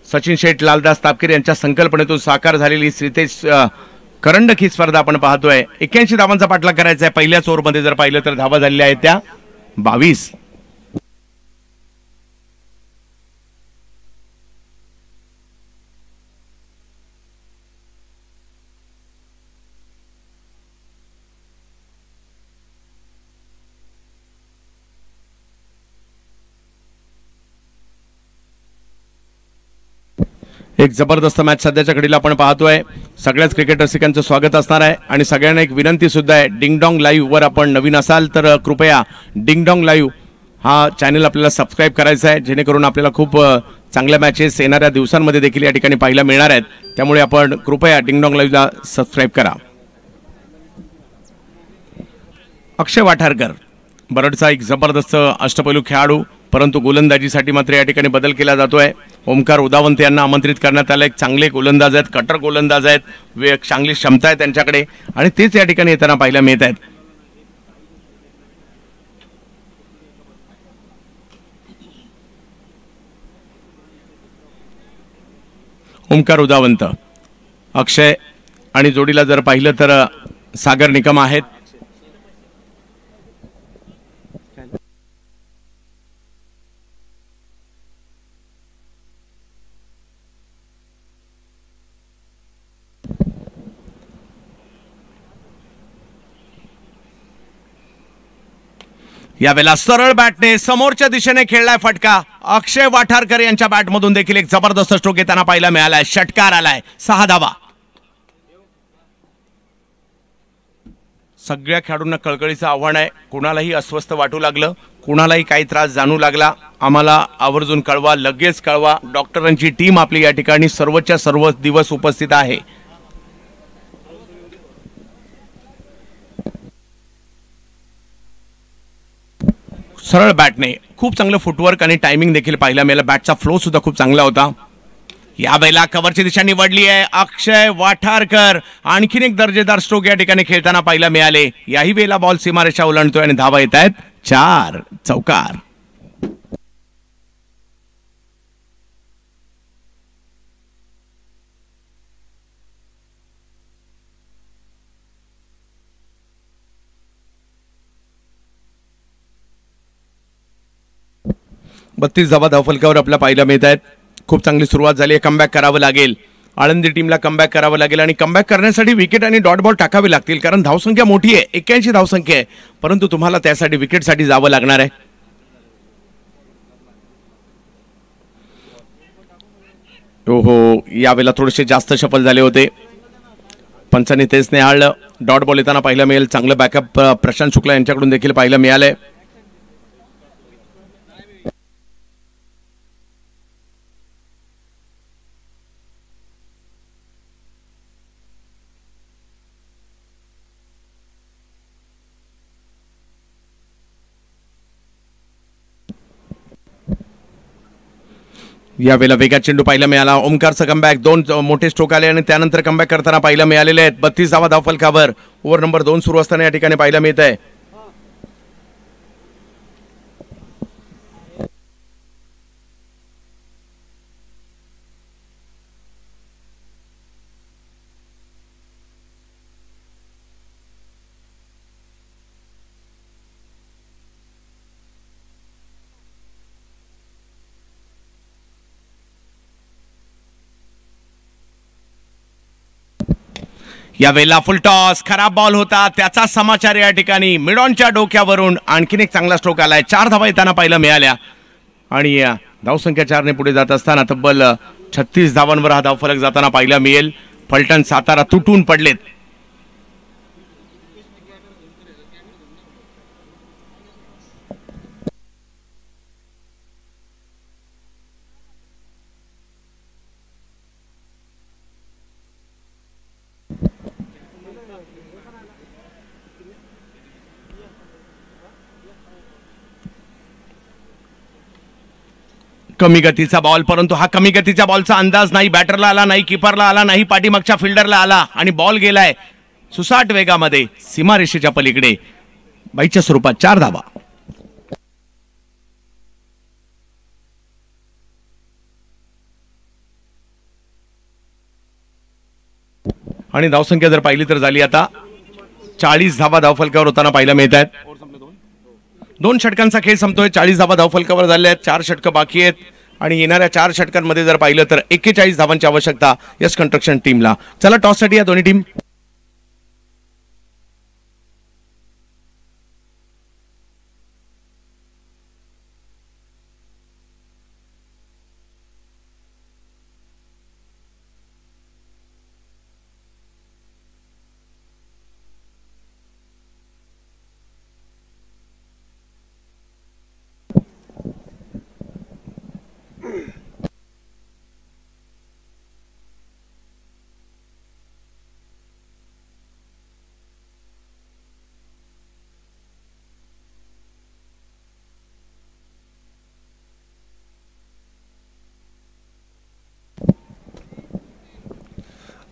सचिन शेठ लालदास तापकीर यांच्या संकल्पनेतून साकार झालेली श्रीतेज करंडक ही स्पर्धा आपण पाहतोय. 81 धावांचा पाठलाग करायचा आहे. पहिल्याच ओव्हरमध्ये जर पाहिलं तर धावा झालेल्या आहेत त्या 22. एक जबरदस्त मॅच सध्याच्या घडीला आपण पाहतोय. सगळ्याच क्रिकेट रसिकांचं स्वागत असणार आहे. आणि सगळ्यांना एक विनंती सुद्धा आहे. डिंगडॉंग लाईव्ह वर आपण नवीन असाल तर कृपया डिंगडॉंग लाईव्ह हा चॅनल आपल्याला सबस्क्राईब करायचा आहे. जेणेकरून आपल्याला खूप चांगल्या मॅचेस येणाऱ्या दिवसांमध्ये देखील या ठिकाणी पाहायला मिळणार आहेत. त्यामुळे आपण कृपया डिंगडॉंग लाईव्हला सबस्क्राईब करा. अक्षय वाठारकर बरडचा एक जबरदस्त अष्टपैलू खेळाडू. परंतु गोलंदाजीसाठी मात्र या ठिकाणी बदल केला जातोय. ओमकार उदावंत यांना आमंत्रित करण्यात आलं. एक चांगले गोलंदाज आहेत. कटर गोलंदाज आहेत. चांगली क्षमता आहे त्यांच्याकडे. आणि तेच या ठिकाणी येताना पाहायला मिळत आहेत. ओमकार उदावंत, अक्षय आणि जोडीला जर पाहिलं तर सागर निकम आहेत. यावेळेला सरळ बॅटने समोरच्या दिशेने खेळलाय फटका. अक्षय वाठारकर यांच्या बॅटमधून देखील एक जबरदस्त स्ट्रोक येताना पाहायला मिळालाय. षटकार आलाय, 6 धावा. सगळ्या खेळाडूंना कळकळीचं आव्हान आहे. कुणालाही अस्वस्थ वाटू लागलं, कुणालाही काही त्रास जाणू लागला, आम्हाला आवर्जून कळवा, लगेच कळवा. डॉक्टरांची टीम आपली या ठिकाणी सर्वच्या सर्व दिवस उपस्थित आहे. सरळ बॅटने खूप चांगलं फुटवर्क आणि टायमिंग देखील पाहायला मिळालं. बॅटचा फ्लो सुद्धा खूप चांगला होता. या वेळेला कव्हरची दिशा निवडली आहे. अक्षय वाठारकर आणखीन एक दर्जेदार स्ट्रोक या ठिकाणी खेळताना पाहायला मिळाले. याही वेळेला बॉल सीमारेषा ओलांडतोय आणि धावा येत आहेत 4. चौकार. बत्तीस धावा धावफलकावर आपल्या पाहायला मिळत आहेत. खूप चांगली सुरुवात झाली आहे. कमबॅक करावं लागेल. आळंदी टीमला कमबॅक करावं लागेल आणि कमबॅक करण्यासाठी विकेट आणि डॉट बॉल टाकावे लागतील, कारण धावसंख्या मोठी आहे, 81 धावसंख्या आहे. परंतु तुम्हाला त्यासाठी विकेटसाठी जावं लागणार आहे. हो, यावेळेला थोडेसे जास्त शफल झाले होते. पंचांनी तेच निहाळलं. डॉट बॉल येताना पाहायला मिळेल. चांगलं बॅकअप प्रशांत शुक्ला यांच्याकडून देखील पाहायला मिळालंय. यावेळेला वेगात चेंडू पाहायला मिळाला. ओमकारचा कमबॅक, 2 मोठे स्ट्रोक आले आणि त्यानंतर कमबॅक करताना पाहायला मिळालेले आहेत. 32 धावा धावफलकावर ओव्हर नंबर 2 सुरू असताना या ठिकाणी पाहायला मिळत आहे. यावेळेला फुल टॉस, खराब बॉल होता, त्याचा समाचार या ठिकाणी मिडॉनच्या डोक्यावरून आणखीन एक चांगला स्ट्रोक आलाय. 4 धावा येताना पाहायला मिळाल्या आणि धावसंख्या 4 ने पुढे जात असताना तब्बल 36 धावांवर हा धावफलक जाताना पाहायला मिळेल. फलटण सातारा तुटून पडलेत. कमी गतीचा बॉल, परंतु हा कमी गतीच्या बॉलचा अंदाज नाही बॅटरला आला, नाही कीपरला आला, नाही पाठीमागच्या फिल्डरला आला आणि बॉल गेलाय सुसाट वेगामध्ये सीमारेषेच्या पलीकडे. बाईच्या स्वरूपात 4 धावा. आणि धावसंख्या जर पाहिली तर झाली आता 40 धावा धावफलकावर होताना पाहायला मिळत आहेत. 2 षटकांचा खेळ संपतोय. 40 धावा धावफलकावर झाले आहेत. 4 षटकं बाकी आहेत आणि येणाऱ्या 4 षटकांमध्ये जर पाहिलं तर 41 धावांची आवश्यकता यस कंस्ट्रक्शन टीमला. चला टॉससाठी या दोन्ही टीम.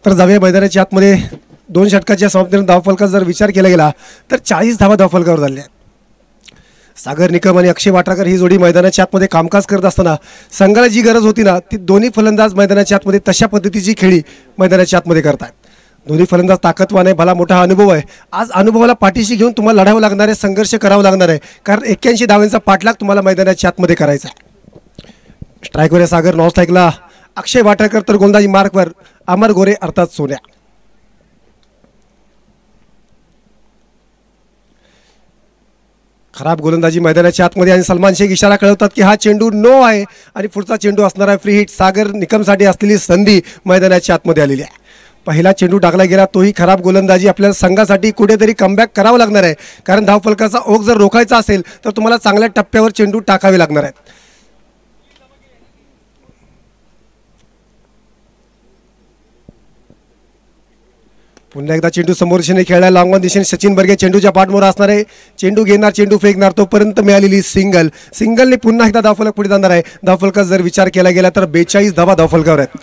तर जाऊया मैदानाच्या आतमध्ये. 2 षटकाच्या समाप्तीनंतर धावफलकाचा जर विचार केला गेला तर 40 धावा धावफलकावर झाल्या. सागर निकम आणि अक्षय वाटाकर ही जोडी मैदानाच्या आतमध्ये कामकाज करत असताना संघाला जी गरज होती ना ती दोन्ही फलंदाज मैदानाच्या आतमध्ये तशा पद्धतीची खेळी मैदानाच्या आतमध्ये करतात. दोन्ही फलंदाज ताकदवान आहे, भला मोठा अनुभव आहे. आज अनुभवाला पाठीशी घेऊन तुम्हाला लढावं लागणार आहे, संघर्ष करावा लागणार आहे, कारण 81 धावांचा पाठलाग तुम्हाला मैदानाच्या आतमध्ये करायचा आहे. स्ट्राईकवर आहे सागर, नॉन स्ट्राईकला अक्षय वाटाकर, तर गोलंदाजी मार्कवर अमर गोरे अर्थात सोन्या. खराब गोलंदाजी मैदानाच्या आतमध्ये आणि सलमान शेख इशारा कळवतात की हा चेंडू नो आहे आणि पुढचा चेंडू असणार आहे फ्री हिट. सागर निकमसाठी असलेली संधी मैदानाच्या आतमध्ये आलेली आहे. पहिला चेंडू टाकला गेला तोही खराब गोलंदाजी. आपल्याला संघासाठी कुठेतरी कमबॅक करावं लागणार आहे, कारण धावफलकाचा ओघ जर रोखायचा असेल तर तुम्हाला चांगल्या टप्प्यावर चेंडू टाकावे लागणार आहेत. पुन्हा एकदा चेंडू समोर दिशेने खेळला, लॉंग ऑन दिशेने सचिन बर्गे चेंडूच्या पाठमोर असणार आहे. चेंडू घेणार, चेंडू फेकणार, तोपर्यंत मिळालेली सिंगलने पुन्हा एकदा धावफलक पुढे जाणार आहे. धावफलकात जर विचार केला गेला तर 42 धावा धावफलकावर आहेत.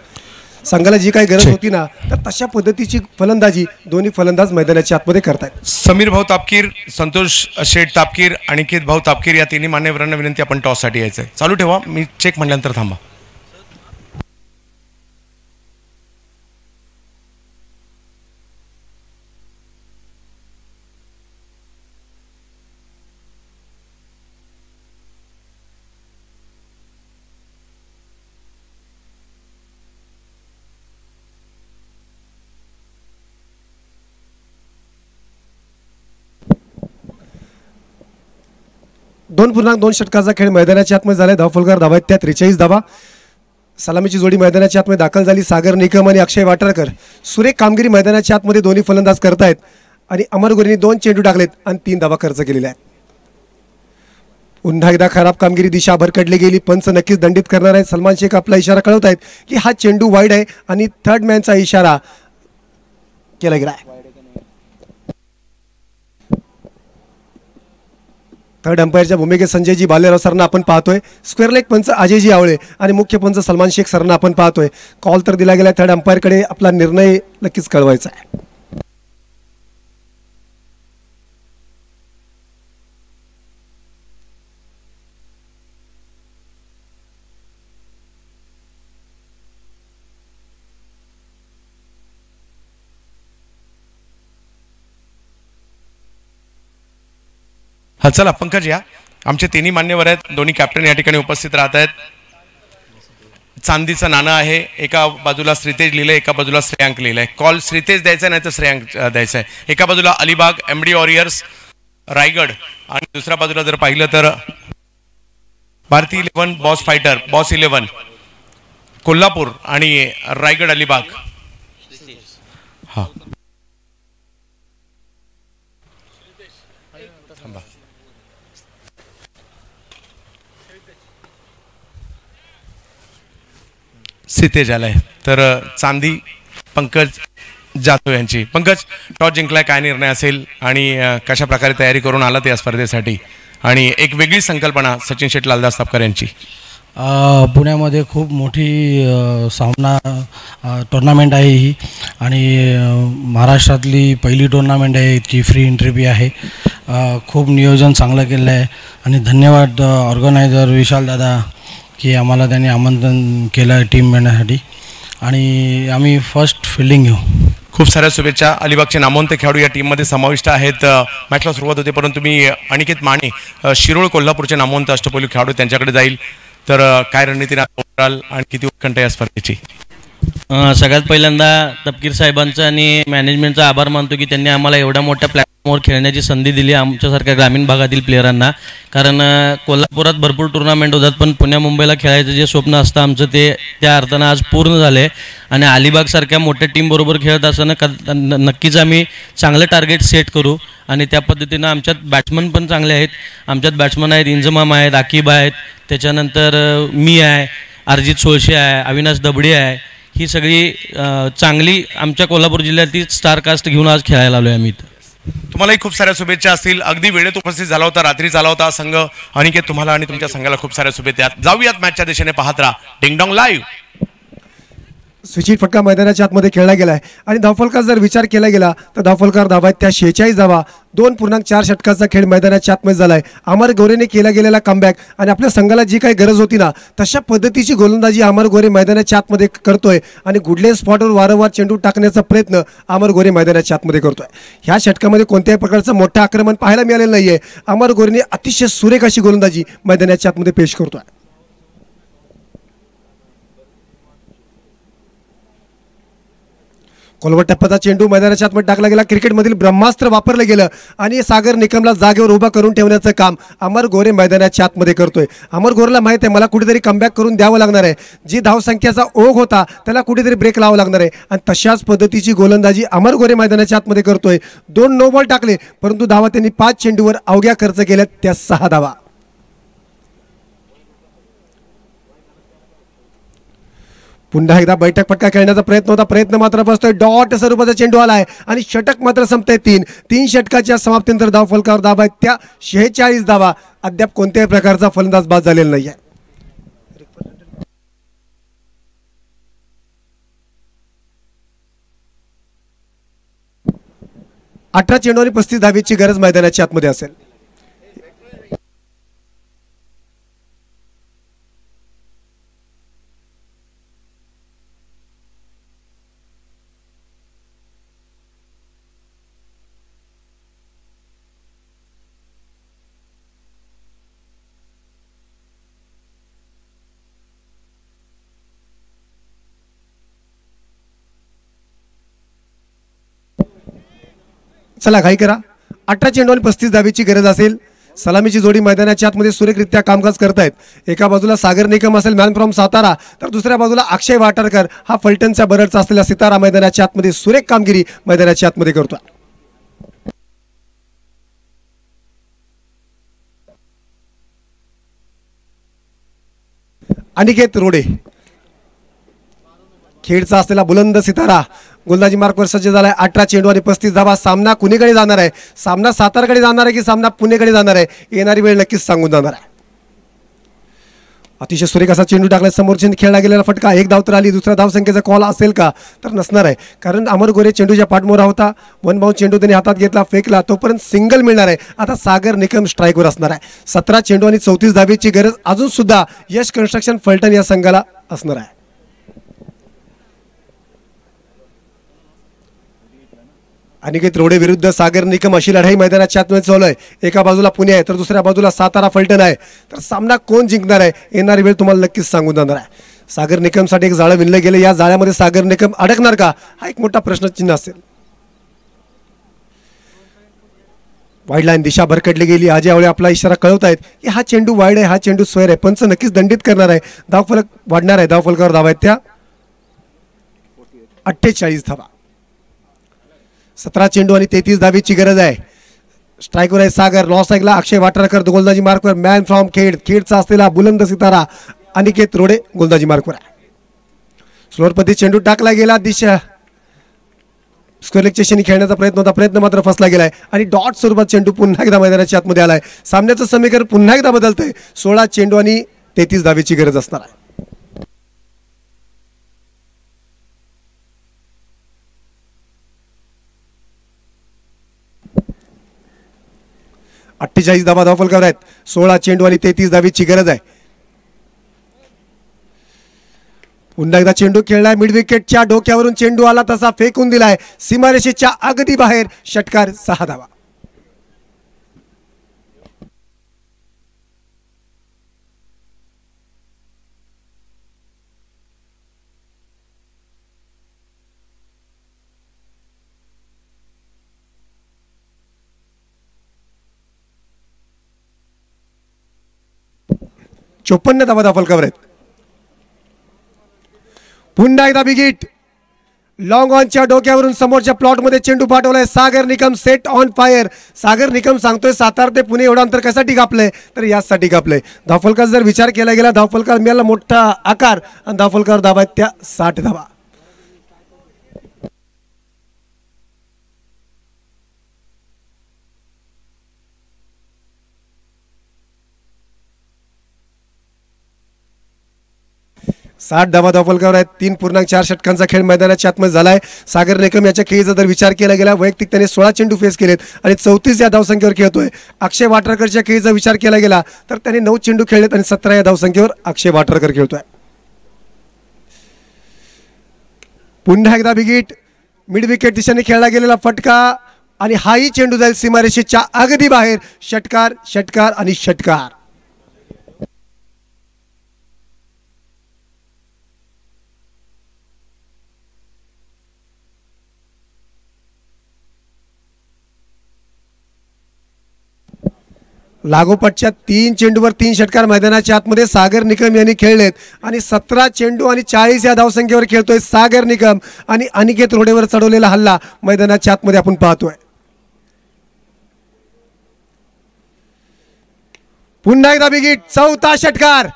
संघाला जी काही गरज होती ना तर तशा पद्धतीची फलंदाजी दोन्ही फलंदाज मैदानाच्या आतमध्ये करतायत. समीर भाऊ तापकीर, संतोष शेठ तापकीर, अनिकेत भाऊ तापकीर या तिन्ही मान्यवरांना विनंती आपण टॉससाठी यायचं आहे. चालू ठेवा, मी चेक म्हटल्यानंतर थांबा. दोन 2 षटकाचा खेळ मैदानाच्या आतमध्ये झालाय. धावफलकार धावा आहेत त्या 43 धावा. सलामीची जोडी मैदानाच्या आतमध्ये दाखल झाली. सागर निकम आणि अक्षय वाटारकर सुरेख कामगिरी मैदानाच्या आतमध्ये दोन्ही फलंदाज करतायत आणि अमर गोरेंनी 2 चेंडू टाकलेत आणि 3 धावा खर्च केलेल्या आहेत. पुन्हा एकदा खराब कामगिरी, दिशा भरकटली गेली. पंच नक्कीच दंडित करणार आहेत. सलमान शेख आपला इशारा कळवत आहेत की हा चेंडू वाईड आहे आणि थर्ड मॅनचा इशारा केला गेला आहे. थर्ड अंपायरच्या भूमिकेत संजयजी बालेराव सरांना आपण पाहतोय. स्क्वेअर लेग पंच अजयजी आवळे आणि मुख्य पंच सलमान शेख सरांना आपण पाहतोय. कॉल तर दिला गेला, थर्ड अंपायरकडे आपला निर्णय नक्कीच कळवायचा आहे. हा चला पंकज या, आमचे तिन्ही मान्यवर आहेत, दोन्ही कॅप्टन या ठिकाणी उपस्थित राहत आहेत. चांदीचं नाणं आहे, एका बाजूला श्रीतेज लिहिलंय, एका बाजूला श्रेयांक लिहिलंय. कॉल श्रीतेज द्यायचा नाही तर श्रेयांक द्यायचा आहे. एका बाजूला अलिबाग एमडी वॉरियर्स रायगड आणि दुसऱ्या बाजूला जर पाहिलं तर Bharati 11 boss fighter boss 11 Kolhapur आणि रायगड अलिबाग. हा सीतेज आलाय, तर चांदी पंकज जाधव यांची. पंकज, टॉस जिंकलाय, काय निर्णय असेल आणि कशा प्रकारे तयारी करून आलात या स्पर्धेसाठी, आणि एक वेगळी संकल्पना सचिन शेठ लालदास तापकर यांची. पुण्यामध्ये खूप मोठी सामना टुर्नामेंट आहे ही, आणि महाराष्ट्रातली पहिली टुर्नामेंट आहे, ती फ्री एंट्री बी आहे. खूप नियोजन चांगलं केलं आहे आणि धन्यवाद ऑर्गनायझर विशाल दादा की आम्हाला त्यांनी आमंत्रण केलं टीम येण्यासाठी, आणि आम्ही फर्स्ट फिल्डिंग घेऊ. खूप साऱ्या शुभेच्छा. अलिबागचे नामवंत खेळाडू या टीममध्ये समाविष्ट आहेत. मॅचला सुरुवात होते, परंतु मी अनिकेत माने शिरोळ कोल्हापूरचे नामवंत अष्टपैलू खेळाडू त्यांच्याकडे जाईल. तर काय रणनीतीने आणि किती उत्कंठ या स्पर्धेची? सगळ्यात पहिल्यांदा तपकीर साहेबांचं आणि मॅनेजमेंटचा आभार मानतो की त्यांनी आम्हाला एवढ्या मोठ्या प्लॅटफॉर्मवर खेळण्याची संधी दिली आमच्यासारख्या ग्रामीण भागातील प्लेयरांना. कारण कोल्हापुरात भरपूर टुर्नामेंट होतात, पण पुण्या मुंबईला खेळायचं जे स्वप्न असतं आमचं ते त्या अर्थानं आज पूर्ण झालं आहे. आणि अलिबागसारख्या मोठ्या टीमबरोबर खेळत असताना नक्कीच आम्ही चांगलं टार्गेट सेट करू, आणि त्या पद्धतीनं आमच्यात बॅट्समन पण चांगले आहेत. आमच्यात बॅट्समन आहेत, इंजमाम आहेत, आकिब आहेत, त्याच्यानंतर मी आहे, अर्जित सोळशे आहे, अविनाश दबडे आहे. ही सगळी चांगली आमच्या कोल्हापूर जिल्ह्यातील स्टारकास्ट घेऊन आज खेळायला आलो आहे आम्ही. तुम्हालाही खूप साऱ्या शुभेच्छा असतील. अगदी वेळेत उपस्थित झाला होता, रात्री झाला होता संघ. अनिकेत, तुम्हाला आणि तुमच्या संघाला खूप साऱ्या शुभेच्छा. जाऊयात मॅचच्या दिशेने पाहत राहा. Ding-dong live. स्विचिट फटका मैदानाच्या आतमध्ये खेळला गेला आहे आणि धावफलकाचा जर विचार केला गेला तर धावफलकार धावा आहेत त्या 46 धावा. 2.4 षटकाचा खेळ मैदानाच्या आतमध्ये झाला आहे. अमर गोरेने केला गेलेला कमबॅक आणि आपल्या संघाला जी काही गरज होती ना तशा पद्धतीची गोलंदाजी अमर गोरे मैदानाच्या आतमध्ये करतोय आणि गुडले स्पॉटवर वारंवार चेंडू टाकण्याचा प्रयत्न अमर गोरे मैदानाच्या आतमध्ये करतोय. ह्या षटकामध्ये कोणत्याही प्रकारचं मोठं आक्रमण पाहायला मिळालेलं नाहीये. अमर गोरेने अतिशय सुरेख अशी गोलंदाजी मैदानाच्या आतमध्ये पेश करतोय. कोलवट टप्प्याचा चेंडू मैदानाच्या आतमध्ये टाकला गेला. क्रिकेटमधील ब्रह्मास्त्र वापरलं गेलं आणि सागर निकमला जागेवर उभा करून ठेवण्याचं काम अमर गोरे मैदानाच्या आतमध्ये करतोय. अमर गोरेला माहित आहे मला कुठेतरी कमबॅक करून द्यावं लागणार आहे. जी धावसंख्येचा ओघ होता त्याला कुठेतरी ब्रेक लावावं लागणार आहे आणि तशाच पद्धतीची गोलंदाजी अमर गोरे मैदानाच्या आतमध्ये करतोय. 2 नो बॉल टाकले परंतु धावा त्यांनी 5 चेंडूवर अवघ्या खर्च केल्यात त्या 6 धावा. पुन्हा एकदा बैठक फटका खेळण्याचा प्रयत्न होता. प्रयत्न मात्र बसतोय. डॉट स्वरूपाचा चेंडू आलाय आणि षटक मात्र संपतंय 3 षटकाच्या समाप्तीनंतर धावफलकावर धावा आहेत त्या 46 धावा. अद्याप कोणत्याही प्रकारचा फलंदाज बाद झालेला नाहीये. 18 चेंडू आणि 35 धावेची गरज मैदानाच्या आतमध्ये असेल. चला घाई करा. 18 चेंडू आणि 35 धावेची गरज असेल. सलामीची जोडी मैदानाच्या आतमध्ये सुरेखरित्या कामकाज करतायत. एका बाजूला सागर निकम असेल मॅन फ्रॉम सातारा तर दुसऱ्या बाजूला अक्षय वाटारकर हा फलटणच्या बरडचा असलेला सितारा मैदानाच्या आतमध्ये सुरेख कामगिरी मैदानाच्या आतमध्ये करतो. अनिकेत रोडे खेडचा असलेला बुलंद सितारा गोलंदाजी मार्कवर सज्ज झालाय. 18 चेंडू आणि 35 धावा. सामना कुणीकडे जाणार आहे? सामना साताराकडे जाणार आहे की सामना पुणेकडे जाणार आहे? येणारी वेळ नक्कीच सांगून जाणार आहे. अतिशय सुरेख असा चेंडू टाकला. समोरच्या खेळला गेलेला फटका. 1 धाव तर आली. दुसऱ्या धावसंख्येचा कॉल असेल का तर नसणार आहे कारण अमर गोरे चेंडूच्या पाठमोरा होता. 1 बाउंस चेंडू त्यांनी हातात घेतला फेकला तोपर्यंत सिंगल मिळणार आहे. आता सागर निकम स्ट्राईकवर असणार आहे. 17 चेंडू आणि 34 धावेची गरज अजून सुद्धा यश कन्स्ट्रक्शन फलटण या संघाला असणार आहे. अनिकेत रोडे विरुद्ध सागर निकम अशी लढाई मैदानाच्या आतमध्ये चालू आहे. एका बाजूला पुणे आहे तर दुसऱ्या बाजूला सातारा फलटण आहे. तर सामना कोण जिंकणार आहे येणारी वेळ तुम्हाला नक्कीच सांगून जाणार आहे. सागर निकमसाठी एक जाळं विणलं गेलं. या जाळ्यामध्ये सागर निकम अडकणार का हा एक मोठा प्रश्नचिन्ह असेल. वाईड लाईन दिशा भरकटली गेली. अजय आवळे आपला इशारा कळवत आहेत की हा चेंडू वाईड आहे हा चेंडू स्क्वेअर आहे. पंच नक्कीच दंडित करणार आहे. धावफलक वाढणार आहे. धावफलकावर धावा आहेत त्या 48 धावा. 17 चेंडू आणि 33 धावेची गरज आहे. स्ट्राईकवर आहे सागर. लॉस ऐकला अक्षय वाटारकर गोलंदाजी मार्कवर. मॅन फ्रॉम खेडचा असलेला बुलंद सितारा अनिकेत रोडे गोलंदाजी मार्कवर आहे. स्लोअर पद्धती चेंडू टाकला गेला. दिशा स्क्वेअर लेगच्या दिशेने खेळण्याचा प्रयत्न होता. प्रयत्न मात्र फसला गेलाय आणि डॉट स्वरूपात चेंडू पुन्हा एकदा मैदानाच्या आतमध्ये आलाय. सामन्याचं समीकरण पुन्हा एकदा बदलतंय. 16 चेंडू आणि 33 धावेची गरज असणार आहे. 48 धावा धावफलकावर आहेत. 16 चेंडू आणि 33 धावेची गरज आहे. पुन्हा एकदा चेंडू खेळलाय. मिड विकेटच्या डोक्यावरून चेंडू आला तसा फेकून दिलाय सीमारेषेच्या अगदी बाहेर. षटकार 6 धावा. चोपन्न धावा धावफलकावर आहेत. पुन्हा एकदा बिग हिट. लॉंग ऑनच्या डोक्यावरून समोरच्या प्लॉटमध्ये चेंडू पाठवलाय. सागर निकम सेट ऑन फायर. सागर निकम सांगतोय सातारा ते पुणे एवढं अंतर कशासाठी कापलंय तर यासाठी कापलंय. धावफलकाचा जर विचार केला गेला धावफलकावर मिळाला मोठा आकार आणि धावफलकावर धावा आहेत त्या 60 धावा. 60 धावा धावफलकावर आहेत. 3.4 षटकांचा खेळ मैदानाच्या आतमध्ये झालाय. सागर निकम याच्या खेळीचा जर विचार केला गेला वैयक्तिक त्याने 16 चेंडू फेस केलेत आणि 34 या धावसंख्येवर खेळतोय. अक्षय वाटरकरच्या खेळीचा विचार केला गेला तर त्याने 9 चेंडू खेळलेत आणि 17 या धावसंख्येवर अक्षय वाटरकर खेळतोय. पुन्हा एकदा बिगिट मिड विकेट दिशेने खेळला गेलेला फटका आणि हाही चेंडू जाईल सीमारेषेच्या अगदी बाहेर. षटकार षटकार आणि षटकार. लागोपाठच्या 3 चेंडूवर 3 षटकार मैदानाच्या आतमध्ये सागर निकम यांनी खेळलेत आणि 17 चेंडू आणि 40 या धावसंख्येवर खेळतोय सागर निकम आणि अनिकेत रोडेवर चढवलेला हल्ला मैदानाच्या आतमध्ये आपण पाहतोय. पुन्हा एकदा बिगिट 4था षटकार.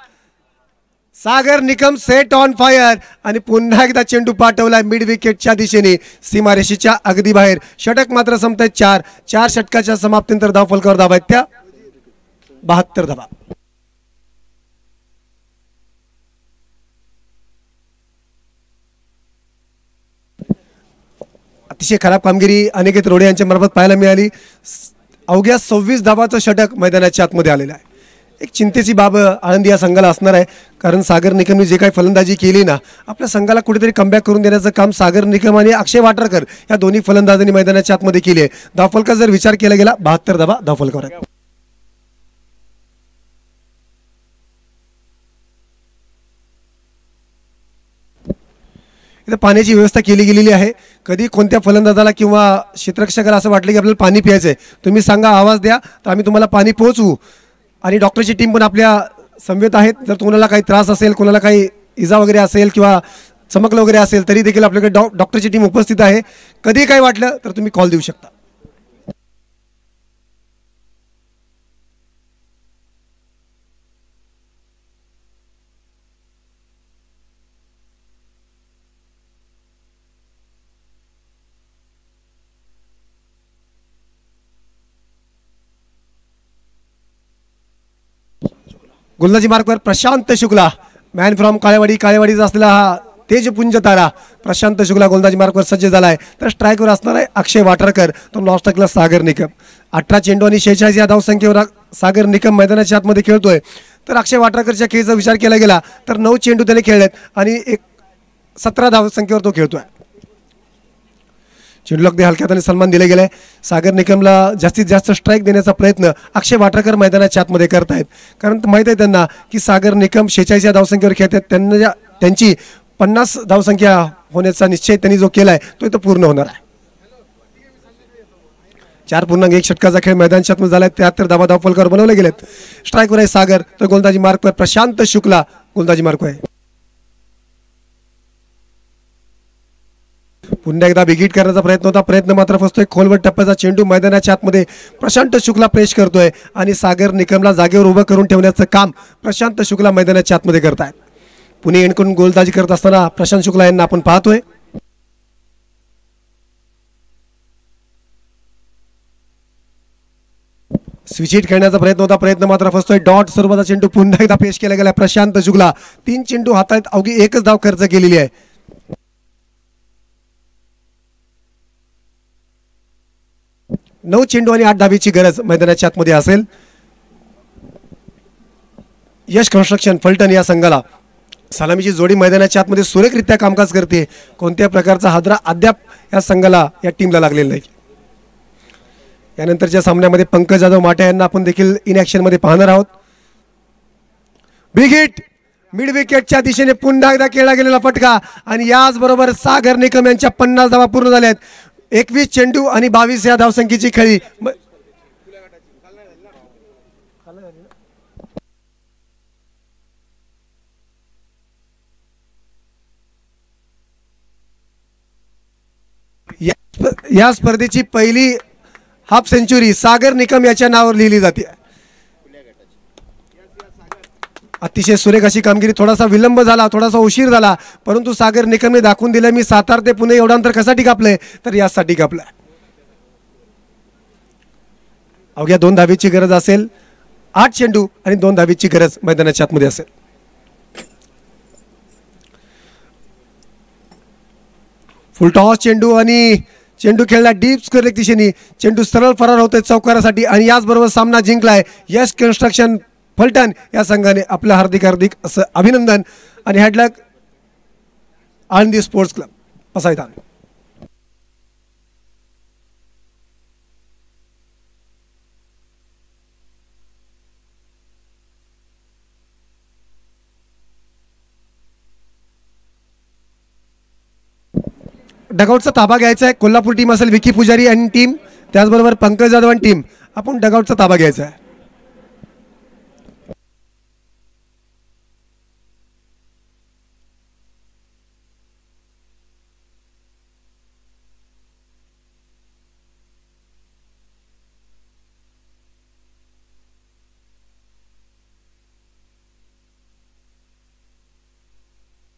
सागर निकम सेट ऑन फायर आणि पुन्हा एकदा चेंडू पाठवलाय मिड विकेटच्या दिशेने सीमारेषेच्या अगदी बाहेर. षटक मात्र संपतायत 4 षटकाच्या समाप्तीनंतर धावफलकावर धावा आहेत त्या 72 धावा. अतिशय खराब कामगिरी अनिकेत रोडे यांच्या मार्फत पाहायला मिळाली. अवघ्या 26 धावाचं षटक मैदानाच्या आतमध्ये आलेलं आहे. एक चिंतेची बाब आळंदी या संघाला असणार आहे कारण सागर निकमने जे काही फलंदाजी केली ना आपल्या संघाला कुठेतरी कमबॅक करून देण्याचं काम सागर निकम आणि अक्षय वाटरकर या दोन्ही फलंदाजांनी मैदानाच्या आतमध्ये केली आहे. धावफलका जर विचार केला गेला 72 धावा धावफलकावर आहे. इथं पाण्याची व्यवस्था केली गेलेली आहे. कधी कोणत्या फलंदाजाला किंवा क्षेत्ररक्षकाला असं वाटलं की आपल्याला पाणी प्यायचं आहे तुम्ही सांगा आवाज द्या तर आम्ही तुम्हाला पाणी पोहोचवू. आणि डॉक्टरची टीम पण आपल्या समवेत आहेत. जर तुम्हाला काही त्रास असेल कोणाला काही इजा वगैरे असेल किंवा चमकलं वगैरे असेल तरी देखील आपल्याकडे डॉक्टरची टीम उपस्थित आहे. कधी काही वाटलं तर तुम्ही कॉल देऊ शकता. गोलंदाजी मार्कवर प्रशांत शुक्ला मॅन फ्रॉम काळेवाडीचा असलेला हा तेजपुंज तारा प्रशांत शुक्ला गोलंदाजी मार्कवर सज्ज झालाय. तर स्ट्राईकवर असणार आहे अक्षय वाटरकर तो नॉस्टकला सागर निकम. 18 चेंडू आणि 46 या धावसंख्येवर सागर निकम मैदानाच्या आतमध्ये खेळतोय. तर अक्षय वाटरकरच्या खेळीचा विचार केला गेला तर 9 चेंडू त्याने खेळलेत आणि 17 धावसंख्येवर तो खेळतोय. चेंडूला अगदी हलक्यात आणि सन्मान दिले गेले. सागर निकमला जास्तीत जास्त स्ट्राईक देण्याचा प्रयत्न अक्षय वाटरकर मैदानाच्या आतमध्ये करतायत कारण माहीत आहे त्यांना की सागर निकम 46 या धावसंख्येवर खेळतात. त्यांना त्यांची 50 धावसंख्या होण्याचा निश्चय त्यांनी जो केलाय तो इथं पूर्ण होणार आहे. 4.1 षटकाचा खेळ मैदानाच्या आतमध्ये झालाय. 73 धावा धावफलकावर बनवले गेलेत. स्ट्राईकवर आहे सागर तर गोलंदाजी मार्कवर प्रशांत शुक्ला गोलंदाजी मार्क आहे. पुन्हा एकदा बिगिट करण्याचा प्रयत्न होता. प्रयत्न मात्र फसतोय. खोलवर टप्प्याचा चेंडू मैदानाच्या आतमध्ये प्रशांत शुक्ला प्रेस करतोय आणि सागर निकमला जागेवर उभं करून ठेवण्याचं काम प्रशांत शुक्ला मैदानाच्या आतमध्ये करतायत. पुणे एंडकडून गोलंदाजी करत असताना प्रशांत शुक्ला यांना आपण पाहतोय. स्विच हिट खेळण्याचा प्रयत्न होता. प्रयत्न मात्र फसतोय. डॉट स्वरूपाचा चेंडू पुन्हा एकदा पेश केला गेला. प्रशांत शुक्ला 3 चेंडू हातात अवघी 1च धाव खर्च केलेली आहे. 9 चेंडू आणि 8 धावेची गरज मैदानाच्या आतमध्ये असेल. यश कन्स्ट्रक्शन फलटण या संघाला सलामीची जोडी मैदानाच्या आतमध्ये सुरेखरित्या कामकाज करते. कोणत्या प्रकारचा हादरा अद्याप या संघाला या टीमला लागलेला नाही. यानंतरच्या सामन्यामध्ये पंकज जाधव माटे यांना आपण देखील इन ॲक्शन मध्ये पाहणार आहोत. बिग हिट मिड विकेटच्या दिशेने पुन्हा एकदा खेळला गेलेला फटका आणि याचबरोबर सागर निकम यांच्या 50 धावा पूर्ण झाल्यात. 21 चेंडू आणि 22 या धावसंख्येची खेळी. या स्पर्धेची पहिली हाफ सेंचुरी सागर निकम याच्या नावावर लिहिली जाते. अतिशय सुरेख अशी कामगिरी. थोडासा विलंब झाला, थोडासा उशीर झाला, परंतु सागर निकमने दाखवून दिलं मी सातारा ते पुणे एवढं अंतर कशासाठी कापलंय तर यासाठी कापलंय. अवघ्या 2 धावेची गरज असेल. 8 चेंडू आणि 2 धावेची गरज मैदानाच्या आतमध्ये असेल. फुल टॉस चेंडू आणि चेंडू खेळला डीप स्क्वेअर लेग दिशेने. चेंडू सरळ फरार होतोय चौकारासाठी आणि याचबरोबर सामना जिंकलाय यश कन्स्ट्रक्शन फलटण या संघाने. आपलं हार्दिक हार्दिक असं अभिनंदन आणि हॅडलक आळंदी स्पोर्ट्स क्लब पसायदान. डगआउटचा ताबा घ्यायचा आहे. कोल्हापूर टीम असेल विकी पुजारी आणि टीम, त्याचबरोबर पंकज जाधव आणि टीम. आपण डगआउटचा ताबा घ्यायचा आहे.